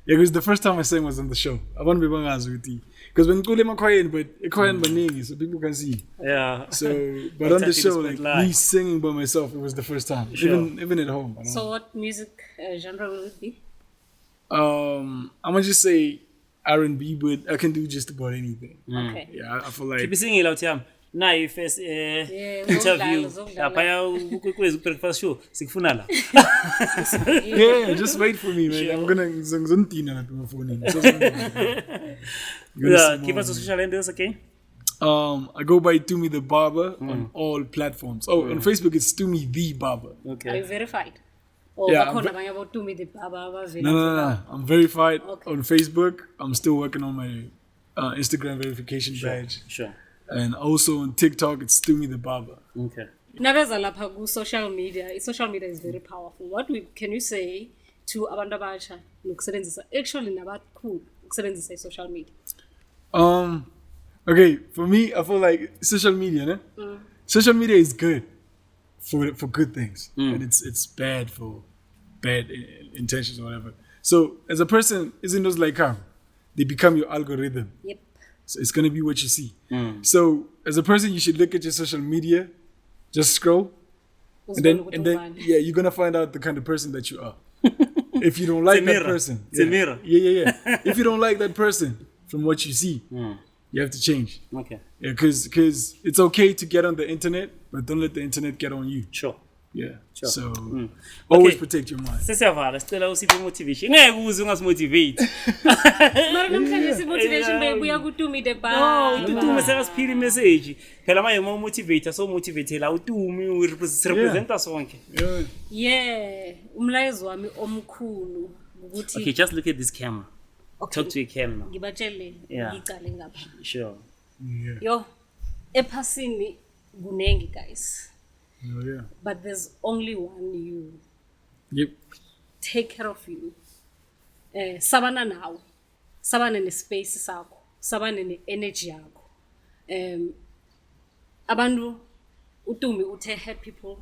Because the first time I sang was on the show. I want to be bangazi with you. Because when ngicula emakhwayeni, but ekhwayeni baningi, so people can see.
Yeah.
So, but on the show, like me singing by myself, it was the first time. Sure. Even at home.
So what music genre will it be?
I'm gonna just say R&B, but I can do just about anything.
Okay.
Yeah, I feel like.
Keep singing out here. Na first interview lapha kukwezi breakfast show sikufuna la.
Yeah, just wait for me, man. Sure. I'm gonna ngizontina lapha efonini.
Yeah, give us a social handles again.
I go by Tumi the Barber on all platforms. Oh, on Facebook it's Tumi the Barber.
Okay.
Are you verified? Or
yeah,
about Tumi the Barber?
No. I'm verified on Facebook. I'm still working on my Instagram verification badge.
Sure.
And also on TikTok, it's Tumi the Barber.
Okay.
Nabeza lapha ku social media. Social media is very powerful. What can you say to abantu abasha nokusebenzisa actually nabakhulu ukusebenzisa social media?
Okay, for me, I feel like social media, né? Social media is good for good things, and it's bad for bad intentions or whatever. So as a person, isn't those like how they become your algorithm?
Yep.
So it's gonna be what you see. So as a person, you should look at your social media, just scroll, and then you're gonna find out the kind of person that you are. If you don't like that person,
it's a mirror.
Yeah. If you don't like that person from what you see, you have to change.
Okay.
Yeah, because it's okay to get on the internet, but don't let the internet get on you.
Sure.
Yeah.
Sure.
So always protect your mind.
Sesiyavala sicela usiphe motivation. Ngeke uze ungasimotivate.
Mara namhlanje si motivation bebuya ku Tumi the Barber.
Tumi sekasiphila message. Phela manje uma motivate so motivate la uTumi representa sonke.
Yeah. Umlayezo wami omkhulu ukuthi
Okay, just look at this camera. Talk to your camera.
Ngibatshele ngicale ngapha.
Sure.
Yeah.
Yo, ephasini kunengi guys.
Oh, yeah.
But there's only one you.
Yep.
Take care of you. Sabana nawe. Sabana ne-space sakho. Sabana ne-energy yakho. Abantu uTumi uthe hurt people.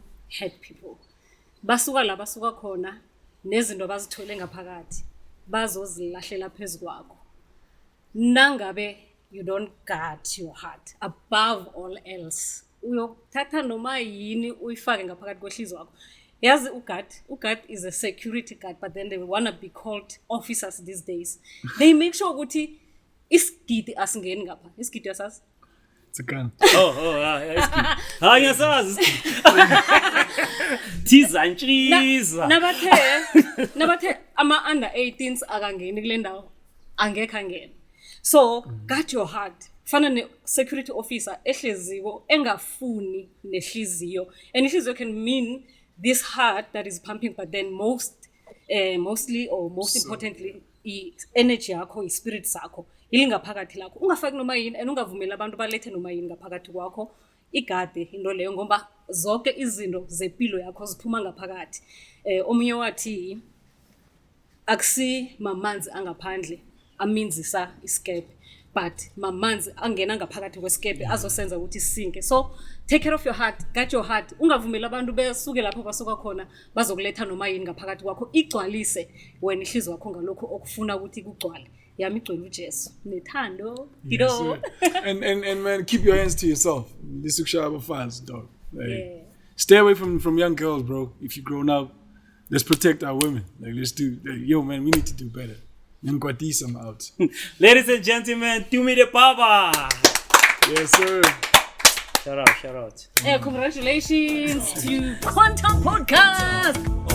Basuka la basuka khona nezinto bazithole ngaphakathi. Bazozilahlela phezukwakho. Nangabe you don't guard your heart above all else. Uyothatha noma yini uyifake ngaphakathi kwehlizwe wakho. Yazi uguard is a security guard, but then they want to be called officers these days. They make sure ukuthi isigidi asingeni ngapha. Isigidi asasi?
It's a gun.
Isigidi. Hayi ngiyasazi. Tizantshiza.
Nabathe ama under 18s akangeni kule ndawo. Angekho angena. So, guard your heart. Fana ne-security officer ehleziko engafuni nehliziyo. And ihliziyo can mean this heart that is pumping, but then mostly or most importantly, energy yakho, spirit sakho, ilingaphakathi lakho. Ungafaki noma yini and ungavumela abantu balethe noma yini ngaphakathi kwakho. Igade into leyo ngoba zonke izinto zempilo yakho ziphuma ngaphakathi. Omunye wathi akusi mamanzi angaphandle aminzisa iskepe, but mamanzi angena ngaphakathi kweskepe azosenza ukuthi sinke. So take care of your heart, guard your heart. Ungavumela abantu besuke lapho basuka khona bazokuletha noma yini ngaphakathi kwakho, igcwalise wena ihliziyo yakho ngalokho okufuna ukuthi kugcwale. Yami igcwele uJesu nethando.
And man, keep your hands to yourself. This is fans, dog. Like, stay away from young girls, bro. If you've grown up, let's protect our women. Like, let's do, yo, man, we need to do better. Ngwatisa, I'm out.
Ladies and gentlemen, Tumi the Barber.
Yes, sir.
Shout out.
Congratulations to Quantum Podcast.